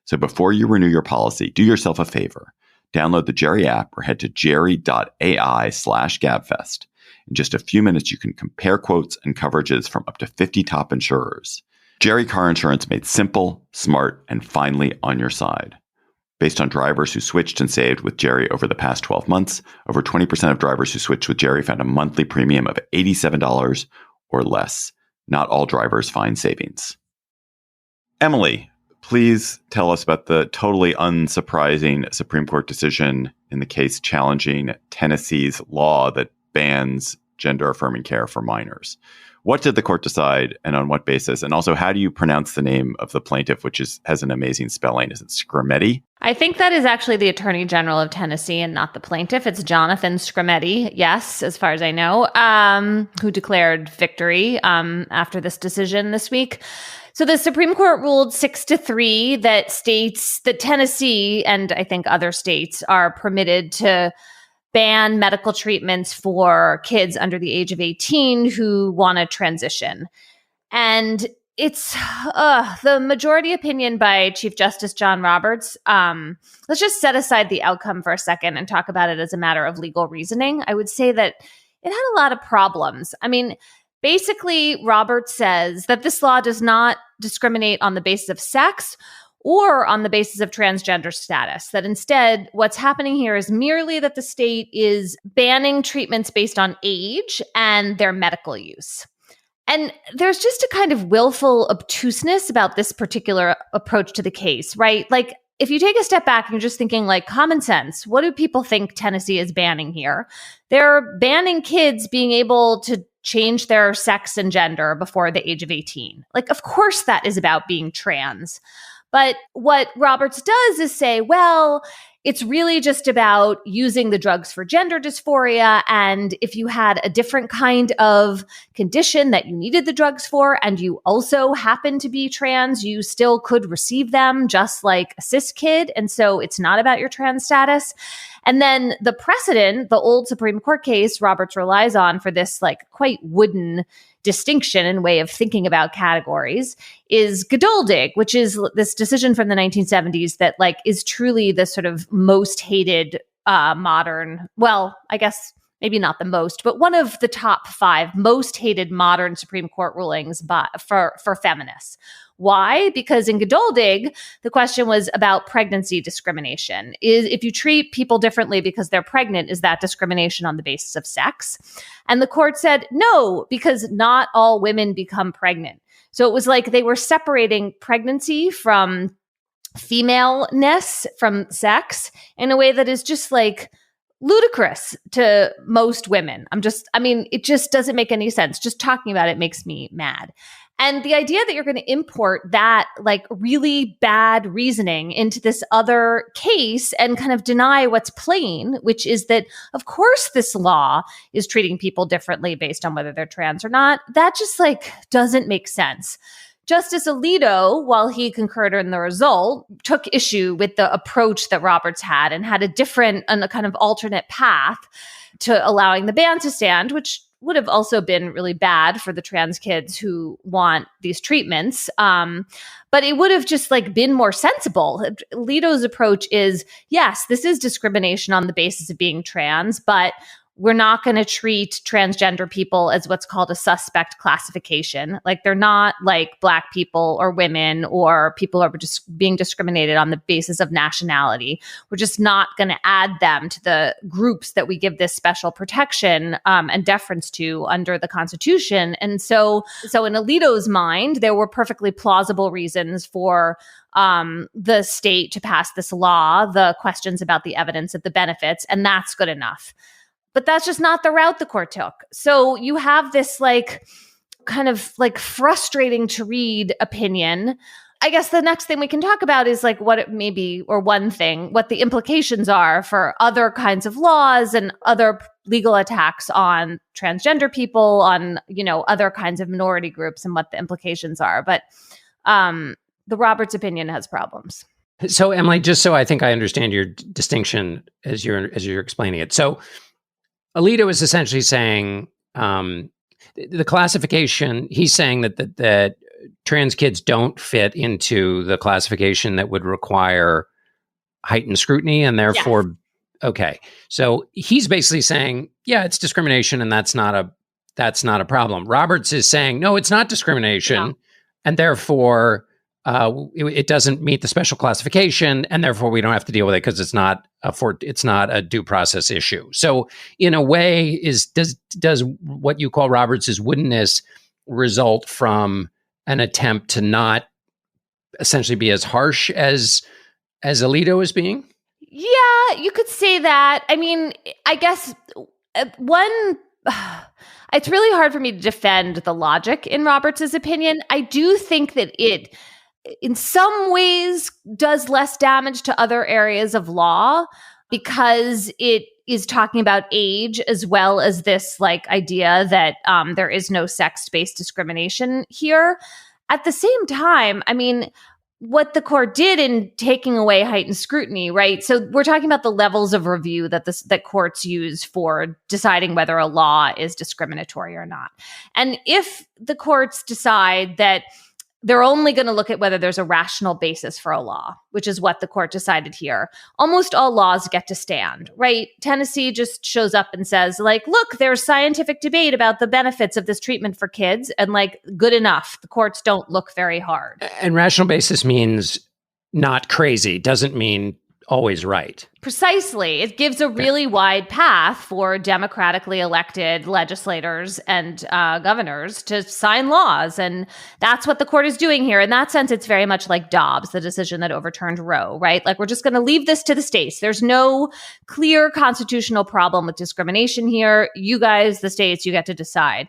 So before you renew your policy, do yourself a favor. Download the Jerry app or head to jerry.ai/Gabfest. In just a few minutes, you can compare quotes and coverages from up to 50 top insurers. Jerry Car Insurance made simple, smart, and finally on your side. Based on drivers who switched and saved with Jerry over the past 12 months, over 20% of drivers who switched with Jerry found a monthly premium of $87 or less. Not all drivers find savings. Emily, please tell us about the totally unsurprising Supreme Court decision in the case challenging Tennessee's law that bans gender-affirming care for minors. What did the court decide, and on what basis? And also, how do you pronounce the name of the plaintiff, which has an amazing spelling? Is it Scrimetti? I think that is actually the Attorney General of Tennessee and not the plaintiff. It's Jonathan Scrimetti, yes, as far as I know, who declared victory after this decision this week. So the Supreme Court ruled 6-3 that states that Tennessee and I think other states are permitted to ban medical treatments for kids under the age of 18 who want to transition. And it's the majority opinion by Chief Justice John Roberts. Let's just set aside the outcome for a second and talk about it as a matter of legal reasoning. I would say that it had a lot of problems. I mean, basically, Roberts says that this law does not discriminate on the basis of sex or on the basis of transgender status, that instead what's happening here is merely that the state is banning treatments based on age and their medical use. And there's just a kind of willful obtuseness about this particular approach to the case, right? Like, if you take a step back and you're just thinking like common sense, what do people think Tennessee is banning here? They're banning kids being able to change their sex and gender before the age of 18. Like, of course that is about being trans. But what Roberts does is say, well, it's really just about using the drugs for gender dysphoria. And if you had a different kind of condition that you needed the drugs for, and you also happen to be trans, you still could receive them just like a cis kid. And so it's not about your trans status. And then the precedent, the old Supreme Court case Roberts relies on for this like quite wooden distinction and way of thinking about categories is Geduldig, which is this decision from the 1970s that like is truly the sort of most hated modern, well, I guess maybe not the most, but one of the top 5 most hated modern Supreme Court rulings for feminists. Why? Because in Geduldig, the question was about pregnancy discrimination. If you treat people differently because they're pregnant, is that discrimination on the basis of sex? And the court said, no, because not all women become pregnant. So it was like they were separating pregnancy from femaleness, from sex, in a way that is just like ludicrous to most women. It just doesn't make any sense. Just talking about it makes me mad. And the idea that you're going to import that like really bad reasoning into this other case and kind of deny what's plain, which is that, of course, this law is treating people differently based on whether they're trans or not, that just like doesn't make sense. Justice Alito, while he concurred in the result, took issue with the approach that Roberts had and had a different and a kind of alternate path to allowing the ban to stand, which would have also been really bad for the trans kids who want these treatments. But it would have just like been more sensible. Alito's approach is, yes, this is discrimination on the basis of being trans, but we're not going to treat transgender people as what's called a suspect classification. Like they're not like Black people or women or people who are just being discriminated on the basis of nationality. We're just not going to add them to the groups that we give this special protection and deference to under the Constitution. And so in Alito's mind, there were perfectly plausible reasons for the state to pass this law, the questions about the evidence of the benefits, and that's good enough. But that's just not the route the court took. So you have this like kind of like frustrating to read opinion. I guess the next thing we can talk about is like what it may be, or one thing, what the implications are for other kinds of laws and other legal attacks on transgender people, on, other kinds of minority groups, and what the implications are. But the Roberts opinion has problems. So Emily, just so I think I understand your distinction as you're explaining it. So Alito is essentially saying the classification. He's saying that trans kids don't fit into the classification that would require heightened scrutiny, and therefore, yes. Okay. So he's basically saying, yeah, it's discrimination, and that's not a problem. Roberts is saying, no, it's not discrimination, and therefore it doesn't meet the special classification, and therefore we don't have to deal with it because it's not a due process issue. So in a way, does what you call Roberts's woodenness result from an attempt to not essentially be as harsh as Alito is being? Yeah, you could say that. I mean, I guess it's really hard for me to defend the logic in Roberts's opinion. I do think that it, in some ways, does less damage to other areas of law because it is talking about age as well as this like idea that there is no sex-based discrimination here. At the same time, I mean, what the court did in taking away heightened scrutiny, right? So we're talking about the levels of review that courts use for deciding whether a law is discriminatory or not. And if the courts decide that they're only going to look at whether there's a rational basis for a law, which is what the court decided here, almost all laws get to stand, right? Tennessee just shows up and says, like, look, there's scientific debate about the benefits of this treatment for kids, and like, good enough. The courts don't look very hard. And rational basis means not crazy, doesn't mean always right. Precisely. It gives a really wide path for democratically elected legislators and governors to sign laws. And that's what the court is doing here. In that sense, it's very much like Dobbs, the decision that overturned Roe, right? Like, we're just going to leave this to the states. There's no clear constitutional problem with discrimination here. You guys, the states, you get to decide.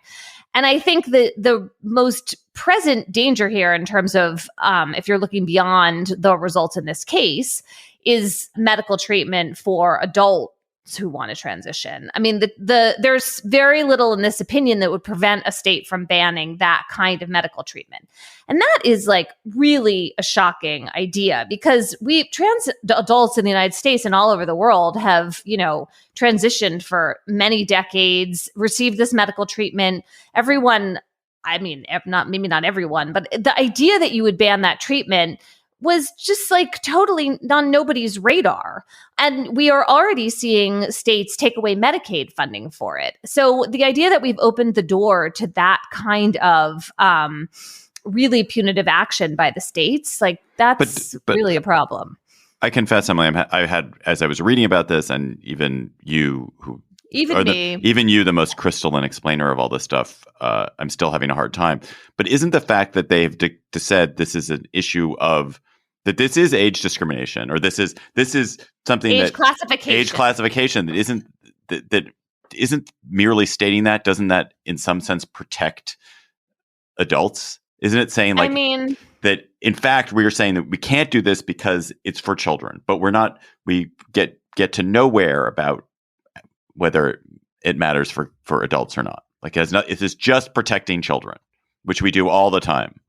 And I think the most present danger here in terms of if you're looking beyond the results in this case is medical treatment for adults who want to transition. I mean, there's very little in this opinion that would prevent a state from banning that kind of medical treatment. And that is like really a shocking idea, because trans adults in the United States and all over the world have, transitioned for many decades, received this medical treatment. Everyone, I mean, maybe not everyone, but the idea that you would ban that treatment was just like totally on nobody's radar. And we are already seeing states take away Medicaid funding for it. So the idea that we've opened the door to that kind of really punitive action by the states, like that's really a problem. I confess, Emily, I had, as I was reading about this, and even you, even you, the most crystalline explainer of all this stuff, I'm still having a hard time. But isn't the fact that they've said this is an issue of that this is age discrimination, or this is something age classification that isn't merely stating that, doesn't that in some sense protect adults? Isn't it saying that in fact we are saying that we can't do this because it's for children, but we get to nowhere about whether it matters for adults or not. Like it is just protecting children, which we do all the time.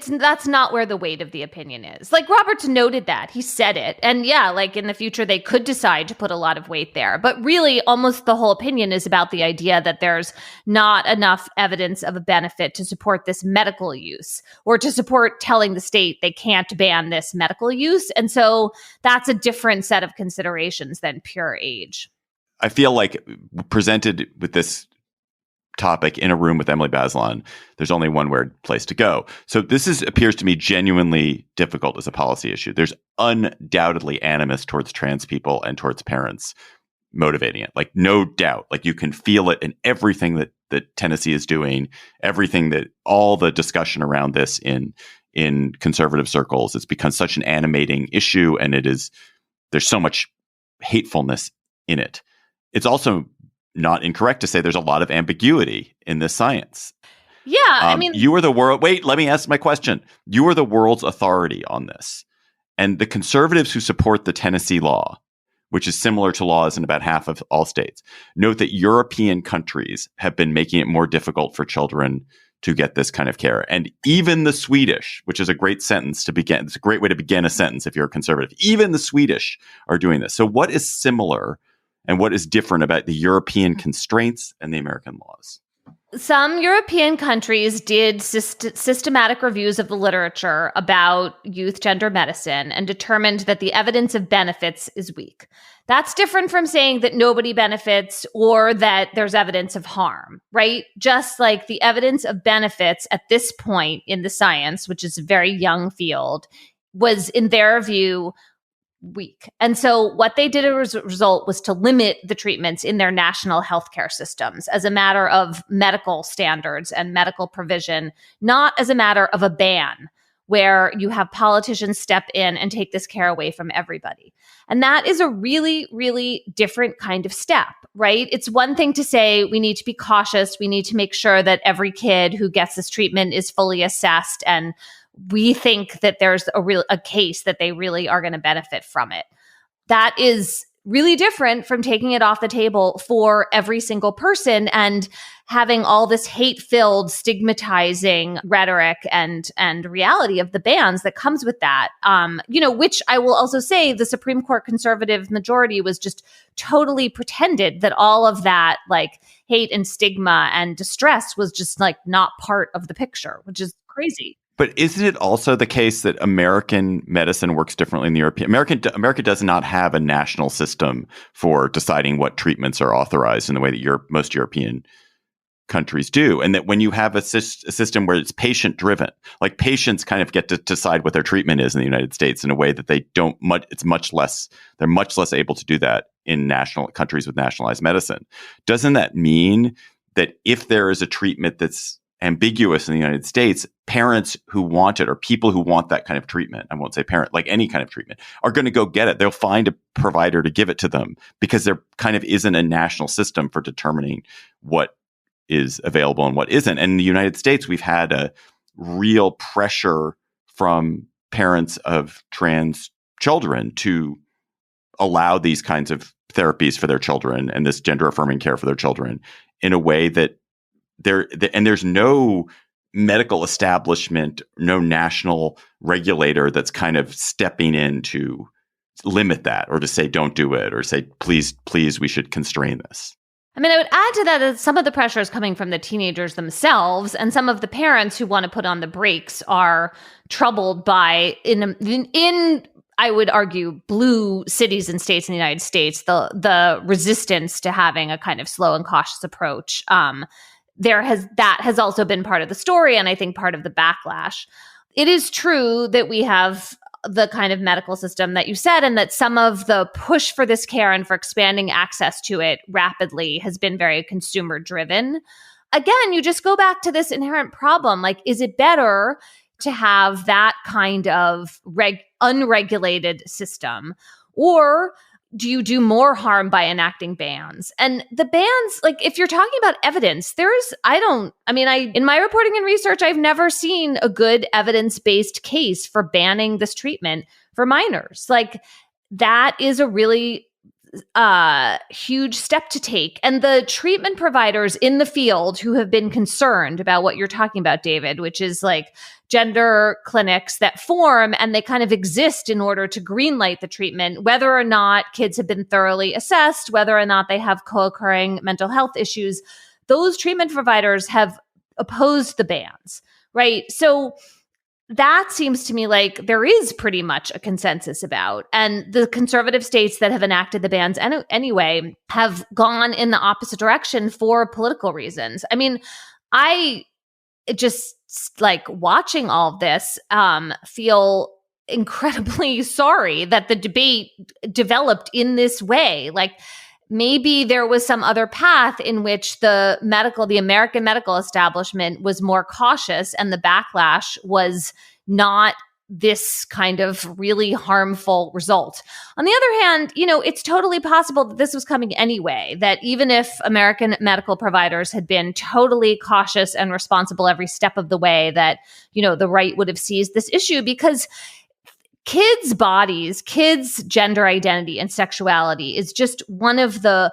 That's not where the weight of the opinion is. Like Roberts noted that. He said it. And yeah, like in the future, they could decide to put a lot of weight there. But really, almost the whole opinion is about the idea that there's not enough evidence of a benefit to support this medical use, or to support telling the state they can't ban this medical use. And so that's a different set of considerations than pure age. I feel like presented with this topic in a room with Emily Bazelon, there's only one place to go. So this appears to me genuinely difficult as a policy issue. There's undoubtedly animus towards trans people and towards parents motivating it. Like no doubt, like you can feel it in everything that Tennessee is doing, everything that all the discussion around this in conservative circles. It's become such an animating issue, and there's so much hatefulness in it. It's also not incorrect to say there's a lot of ambiguity in this science. Yeah, I mean, you are the world. Wait, let me ask my question. You are the world's authority on this, and the conservatives who support the Tennessee law, which is similar to laws in about half of all states, note that European countries have been making it more difficult for children to get this kind of care, and even the Swedish, which is a great sentence to begin. It's a great way to begin a sentence if you're a conservative. Even the Swedish are doing this. So, what is similar? And what is different about the European constraints and the American laws? Some European countries did systematic reviews of the literature about youth gender medicine and determined that the evidence of benefits is weak. That's different from saying that nobody benefits or that there's evidence of harm, right? Just like the evidence of benefits at this point in the science, which is a very young field, was, in their view, weak. And so what they did as a result was to limit the treatments in their national healthcare systems as a matter of medical standards and medical provision, not as a matter of a ban where you have politicians step in and take this care away from everybody. And that is a really, really different kind of step, right? It's one thing to say we need to be cautious. We need to make sure that every kid who gets this treatment is fully assessed, and we think that there's a case that they really are going to benefit from it. That is really different from taking it off the table for every single person and having all this hate-filled, stigmatizing rhetoric and reality of the bans that comes with that. Which I will also say the Supreme Court conservative majority was just totally pretended that all of that like hate and stigma and distress was just like not part of the picture, which is crazy. But isn't it also the case that American medicine works differently in the European? America does not have a national system for deciding what treatments are authorized in the way that most European countries do. And that when you have a system where it's patient driven, like patients kind of get to decide what their treatment is in the United States in a way that they don't they're much less able to do that in national countries with nationalized medicine. Doesn't that mean that if there is a treatment that's ambiguous in the United States, parents who want it or people who want that kind of treatment, I won't say parent, like any kind of treatment, are going to go get it. They'll find a provider to give it to them because there kind of isn't a national system for determining what is available and what isn't. And in the United States, we've had a real pressure from parents of trans children to allow these kinds of therapies for their children and this gender affirming care for their children in a way that there's no medical establishment, no national regulator that's kind of stepping in to limit that or to say don't do it or say please we should constrain this. I mean, I would add to that some of the pressure is coming from the teenagers themselves, and some of the parents who want to put on the brakes are troubled by in I would argue blue cities and states in the United States, the resistance to having a kind of slow and cautious approach. That has also been part of the story, and I think part of the backlash. It is true that we have the kind of medical system that you said, and that some of the push for this care and for expanding access to it rapidly has been very consumer driven. Again, you just go back to this inherent problem. Like, is it better to have that kind of unregulated system, or do you do more harm by enacting bans? And the bans, like, if you're talking about evidence, in my reporting and research, I've never seen a good evidence-based case for banning this treatment for minors. Like, that is a really huge step to take. And the treatment providers in the field who have been concerned about what you're talking about, David, which is like gender clinics that form and they kind of exist in order to greenlight the treatment, whether or not kids have been thoroughly assessed, whether or not they have co-occurring mental health issues, those treatment providers have opposed the bans, right? So that seems to me like there is pretty much a consensus about. And the conservative states that have enacted the bans anyway have gone in the opposite direction for political reasons. I mean, I just like watching all of this, feel incredibly sorry that the debate developed in this way. Like, maybe there was some other path in which the American medical establishment was more cautious and the backlash was not this kind of really harmful result. On the other hand, it's totally possible that this was coming anyway, that even if American medical providers had been totally cautious and responsible every step of the way, that, the right would have seized this issue, because kids' bodies, kids' gender identity and sexuality is just one of the,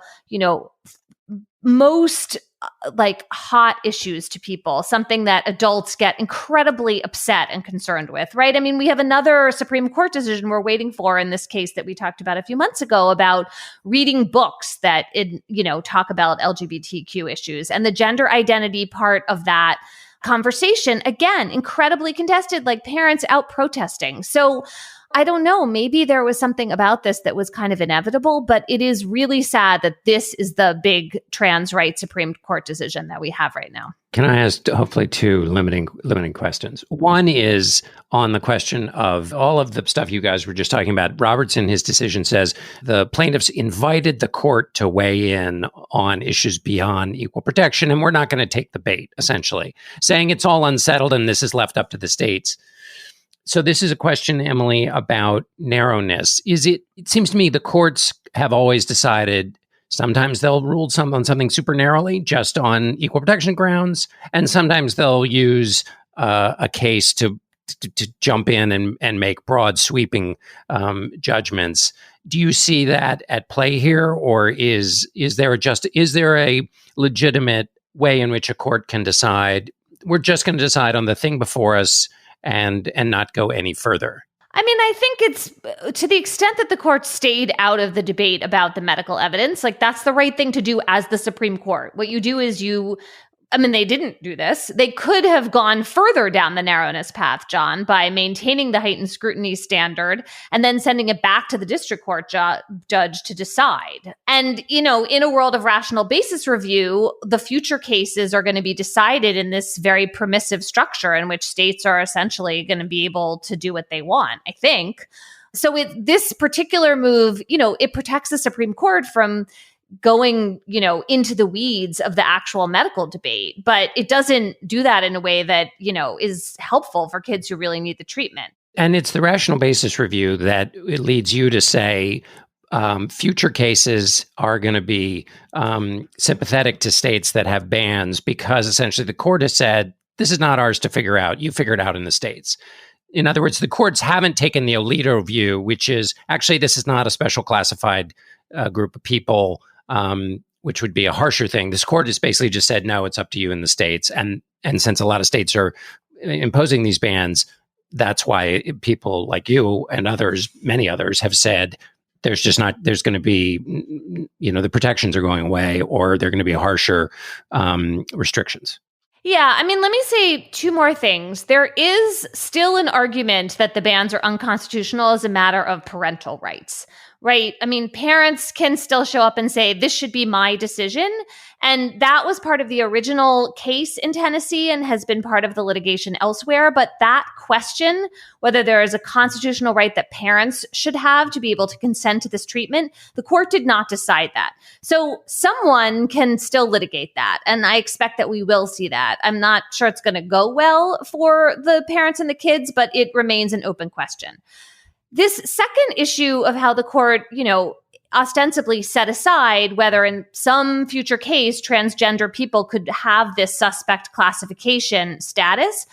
most like hot issues to people, something that adults get incredibly upset and concerned with, right? I mean, we have another Supreme Court decision we're waiting for in this case that we talked about a few months ago about reading books that, talk about LGBTQ issues, and the gender identity part of that conversation, again, incredibly contested, like parents out protesting. So I don't know, maybe there was something about this that was kind of inevitable, but it is really sad that this is the big trans rights Supreme Court decision that we have right now. Can I ask hopefully two limiting questions? One is on the question of all of the stuff you guys were just talking about. Roberts in his decision says the plaintiffs invited the court to weigh in on issues beyond equal protection, and we're not going to take the bait, essentially, saying it's all unsettled and this is left up to the states. So this is a question, Emily, about narrowness. It seems to me the courts have always decided sometimes they'll rule on something super narrowly, just on equal protection grounds, and sometimes they'll use a case to jump in and make broad sweeping judgments. Do you see that at play here, or is there a legitimate way in which a court can decide we're just going to decide on the thing before us and not go any further? I mean, I think it's to the extent that the court stayed out of the debate about the medical evidence, like that's the right thing to do as the Supreme Court. What you do is they didn't do this. They could have gone further down the narrowness path, John, by maintaining the heightened scrutiny standard and then sending it back to the district court judge to decide. And, in a world of rational basis review, the future cases are going to be decided in this very permissive structure in which states are essentially going to be able to do what they want, I think. So this particular move, it protects the Supreme Court from going, into the weeds of the actual medical debate, but it doesn't do that in a way that, is helpful for kids who really need the treatment. And it's the rational basis review that it leads you to say future cases are going to be sympathetic to states that have bans, because essentially the court has said, this is not ours to figure out. You figure it out in the states. In other words, the courts haven't taken the Alito view, which is actually this is not a special classified group of people, which would be a harsher thing. This court has basically just said, no, it's up to you in the states. And since a lot of states are imposing these bans, that's why people like you and others, many others, have said there's going to be, the protections are going away, or they're going to be harsher restrictions. Yeah, I mean, let me say two more things. There is still an argument that the bans are unconstitutional as a matter of parental rights, right? I mean, parents can still show up and say, this should be my decision. And that was part of the original case in Tennessee and has been part of the litigation elsewhere. But that question, whether there is a constitutional right that parents should have to be able to consent to this treatment, the court did not decide that. So someone can still litigate that. And I expect that we will see that. I'm not sure it's going to go well for the parents and the kids, but it remains an open question. This second issue of how the court, ostensibly set aside whether in some future case transgender people could have this suspect classification status,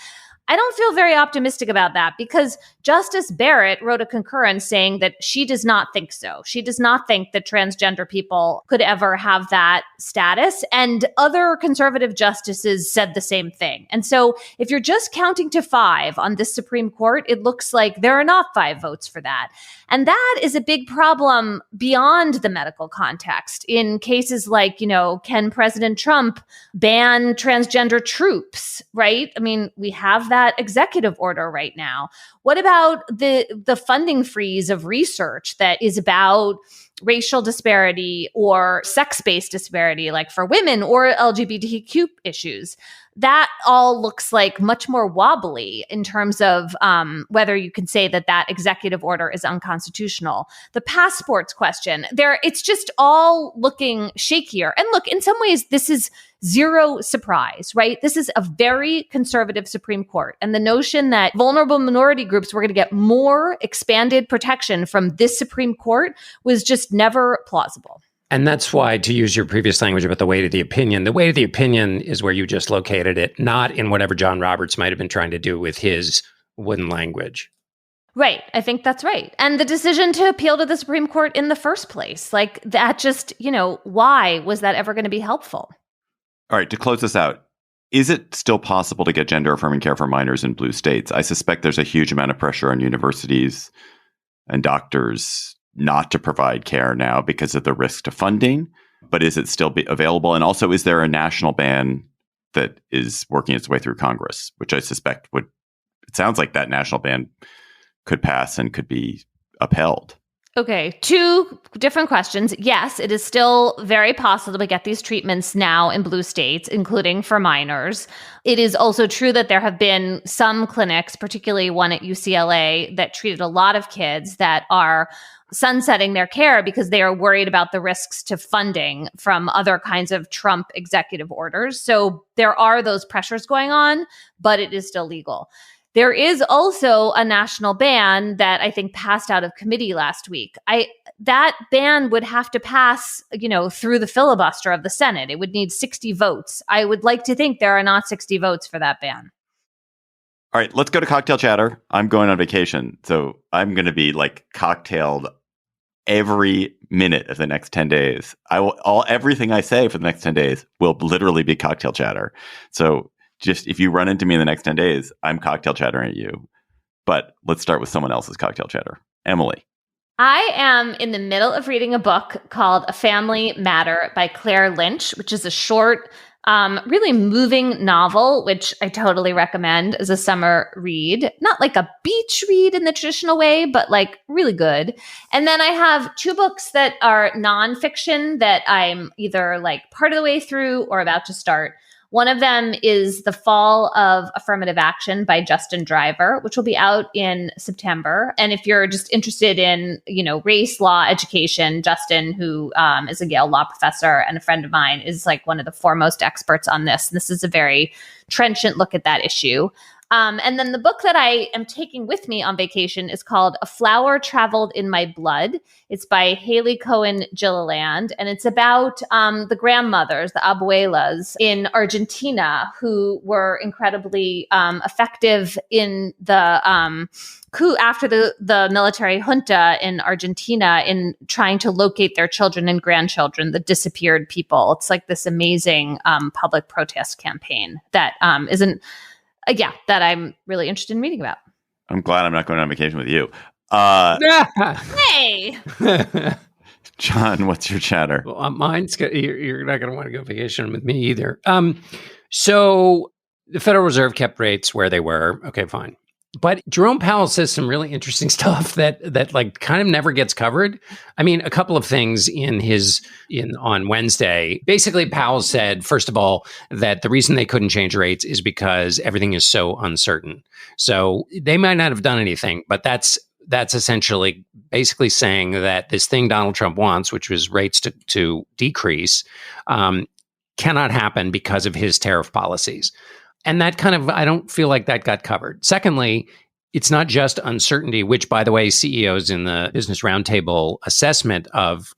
I don't feel very optimistic about that because Justice Barrett wrote a concurrence saying that she does not think so. She does not think that transgender people could ever have that status. And other conservative justices said the same thing. And so if you're just counting to 5 on this Supreme Court, it looks like there are not 5 votes for that. And that is a big problem beyond the medical context. In cases like, can President Trump ban transgender troops, right? I mean, we have that executive order right now. What about the funding freeze of research that is about racial disparity or sex-based disparity, like for women or LGBTQ issues? That all looks like much more wobbly in terms of whether you can say that executive order is unconstitutional. The passports question, it's just all looking shakier. And look, in some ways, this is zero surprise, right? This is a very conservative Supreme Court. And the notion that vulnerable minority groups were going to get more expanded protection from this Supreme Court was just never plausible. And that's why, to use your previous language about the weight of the opinion is where you just located it, not in whatever John Roberts might have been trying to do with his wooden language. Right. I think that's right. And the decision to appeal to the Supreme Court in the first place, like that just, why was that ever going to be helpful? All right. To close this out, is it still possible to get gender affirming care for minors in blue states? I suspect there's a huge amount of pressure on universities and doctors not to provide care now because of the risk to funding, but is it still available? And also, is there a national ban that is working its way through Congress, which I suspect it sounds like that national ban could pass and could be upheld? Okay, 2 different questions. Yes, it is still very possible to get these treatments now in blue states, including for minors. It is also true that there have been some clinics, particularly one at UCLA, that treated a lot of kids that are sunsetting their care because they are worried about the risks to funding from other kinds of Trump executive orders. So there are those pressures going on, but it is still legal. There is also a national ban that I think passed out of committee last week. That ban would have to pass, through the filibuster of the Senate. It would need 60 votes. I would like to think there are not 60 votes for that ban. All right, let's go to cocktail chatter. I'm going on vacation, so I'm going to be cocktailed every minute of the next 10 days. Everything I say for the next 10 days will literally be cocktail chatter. So just if you run into me in the next 10 days, I'm cocktail chattering at you. But let's start with someone else's cocktail chatter. Emily. I am in the middle of reading a book called A Family Matter by Claire Lynch, which is a short, really moving novel, which I totally recommend as a summer read. Not like a beach read in the traditional way, but really good. And then I have 2 books that are nonfiction that I'm either part of the way through or about to start. One of them is The Fall of Affirmative Action by Justin Driver, which will be out in September. And if you're just interested in, race, law, education, Justin, who is a Yale law professor and a friend of mine, is one of the foremost experts on this. And this is a very trenchant look at that issue. And then the book that I am taking with me on vacation is called A Flower Traveled in My Blood. It's by Haley Cohen Gilliland, and it's about the grandmothers, the abuelas in Argentina, who were incredibly effective in the coup after the military junta in Argentina in trying to locate their children and grandchildren, the disappeared people. It's like this amazing public protest campaign that that I'm really interested in reading about. I'm glad I'm not going on vacation with you. Hey! John, what's your chatter? Well, mine's you're not going to want to go vacation with me either. So the Federal Reserve kept rates where they were. Okay, fine. But Jerome Powell says some really interesting stuff that like kind of never gets covered. I mean, a couple of things on Wednesday. Basically, Powell said, first of all, that the reason they couldn't change rates is because everything is so uncertain. So they might not have done anything, but that's essentially basically saying that this thing Donald Trump wants, which was rates to decrease, cannot happen because of his tariff policies. And that I don't feel like that got covered. Secondly, it's not just uncertainty, which, by the way, CEOs in the Business Roundtable assessment of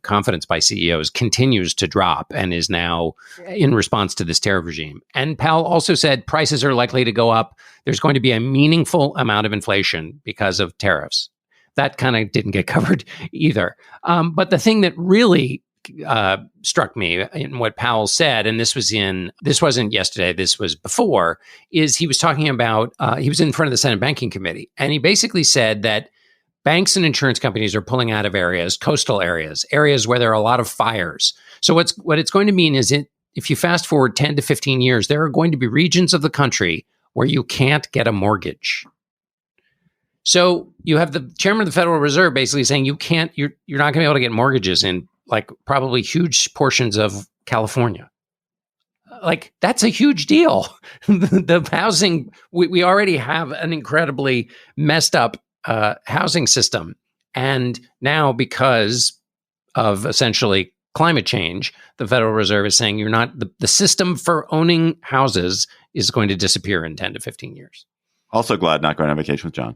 confidence by CEOs continues to drop and is now in response to this tariff regime. And Powell also said prices are likely to go up. There's going to be a meaningful amount of inflation because of tariffs. That kind of didn't get covered either. But the thing that really struck me in what Powell said, and this wasn't yesterday, this was before, is he was talking about, he was in front of the Senate Banking Committee, and he basically said that banks and insurance companies are pulling out of areas, coastal areas where there are a lot of fires. So what it's going to mean is if you fast forward 10 to 15 years, there are going to be regions of the country where you can't get a mortgage. So you have the chairman of the Federal Reserve basically saying you're not going to be able to get mortgages in like probably huge portions of California. Like, that's a huge deal. The housing, we already have an incredibly messed up housing system. And now, because of essentially climate change, the Federal Reserve is saying the system for owning houses is going to disappear in 10 to 15 years. Also glad not going on vacation with John.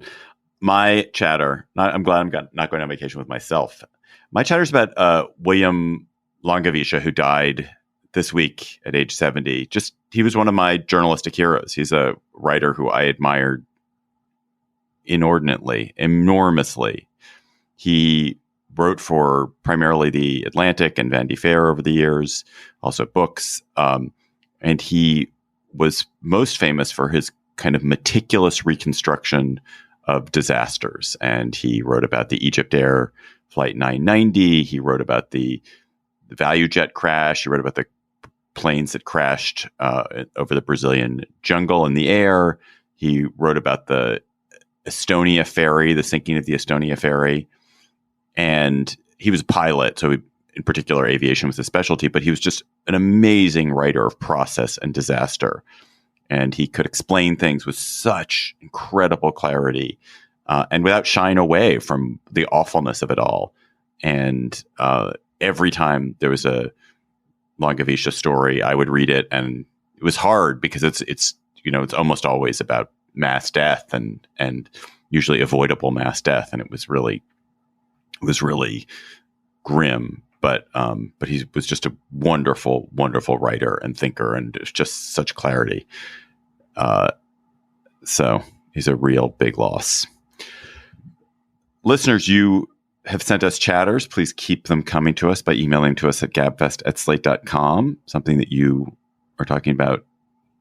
My chatter, I'm glad I'm not going on vacation with myself. My chatter is about William Longavisha, who died this week at age 70. He was one of my journalistic heroes. He's a writer who I admired inordinately, enormously. He wrote for primarily The Atlantic and Vanity Fair over the years, also books. And he was most famous for his kind of meticulous reconstruction of disasters. And he wrote about the Egypt Air Flight 990. He wrote about the Value Jet crash. He wrote about the planes that crashed over the Brazilian jungle in the air. He wrote about the Estonia ferry, the sinking of the Estonia ferry. And he was a pilot, so in particular, aviation was his specialty, but he was just an amazing writer of process and disaster. And he could explain things with such incredible clarity and without shying away from the awfulness of it all. And every time there was a Longavisha story, I would read it, and it was hard because it's almost always about mass death and usually avoidable mass death, and it was really grim. But he was just a wonderful, wonderful writer and thinker, and it's just such clarity. So he's a real big loss. Listeners, you have sent us chatters. Please keep them coming to us by emailing to us at gabfest@slate.com, something that you are talking about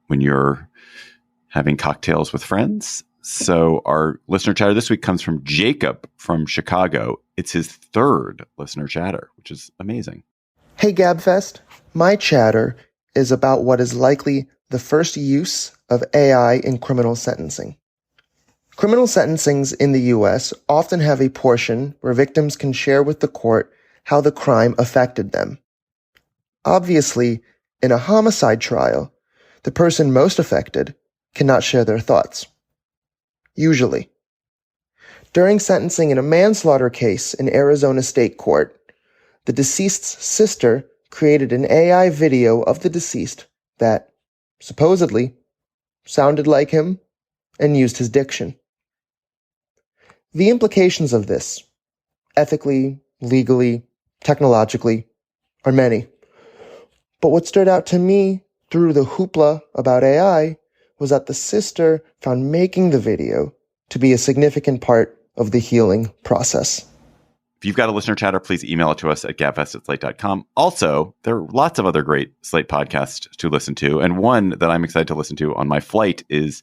when you're having cocktails with friends. So our listener chatter this week comes from Jacob from Chicago. It's his third listener chatter, which is amazing. Hey, Gabfest. My chatter is about what is likely the first use of AI in criminal sentencing. Criminal sentencings in the U.S. often have a portion where victims can share with the court how the crime affected them. Obviously, in a homicide trial, the person most affected cannot share their thoughts. Usually. During sentencing in a manslaughter case in Arizona State Court, the deceased's sister created an AI video of the deceased that, supposedly, sounded like him and used his diction. The implications of this, ethically, legally, technologically, are many. But what stood out to me through the hoopla about AI was that the sister found making the video to be a significant part of the healing process. If you've got a listener chatter, please email it to us at gabfest@slate.com. Also, there are lots of other great Slate podcasts to listen to. And one that I'm excited to listen to on my flight is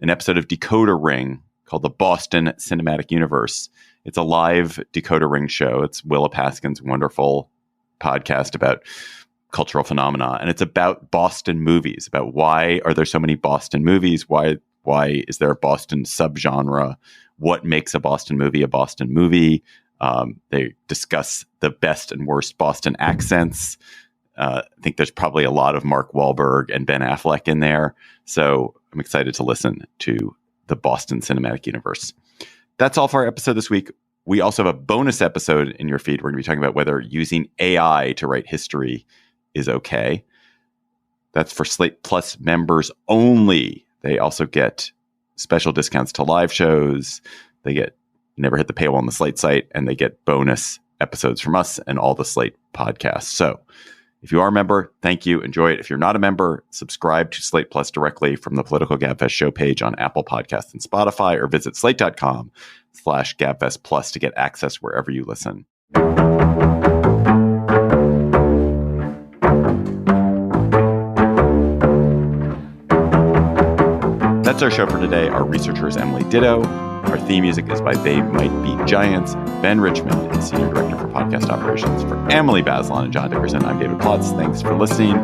an episode of Decoder Ring called The Boston Cinematic Universe. It's a live Decoder Ring show. It's Willa Paskin's wonderful podcast about cultural phenomena. And it's about Boston movies, about why are there so many Boston movies? Why is there a Boston subgenre? What makes a Boston movie a Boston movie? They discuss the best and worst Boston accents. I think there's probably a lot of Mark Wahlberg and Ben Affleck in there. So I'm excited to listen to the Boston Cinematic Universe. That's all for our episode this week. We also have a bonus episode in your feed. We're going to be talking about whether using AI to write history is okay. That's for Slate Plus members only. They also get special discounts to live shows. They get Never Hit the Paywall on the Slate site, and they get bonus episodes from us and all the Slate podcasts. So if you are a member, thank you. Enjoy it. If you're not a member, subscribe to Slate Plus directly from the Political Gabfest show page on Apple Podcasts and Spotify, or visit slate.com/Gabfest Plus to get access wherever you listen. That's our show for today. Our researcher is Emily Ditto. Our theme music is by They Might Be Giants. Ben Richmond is Senior Director for Podcast Operations. For Emily Bazelon and John Dickerson, I'm David Plotz. Thanks for listening.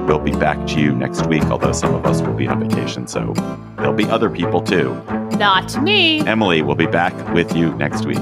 We'll be back to you next week, although some of us will be on vacation, so there'll be other people too. Not me. Emily will be back with you next week.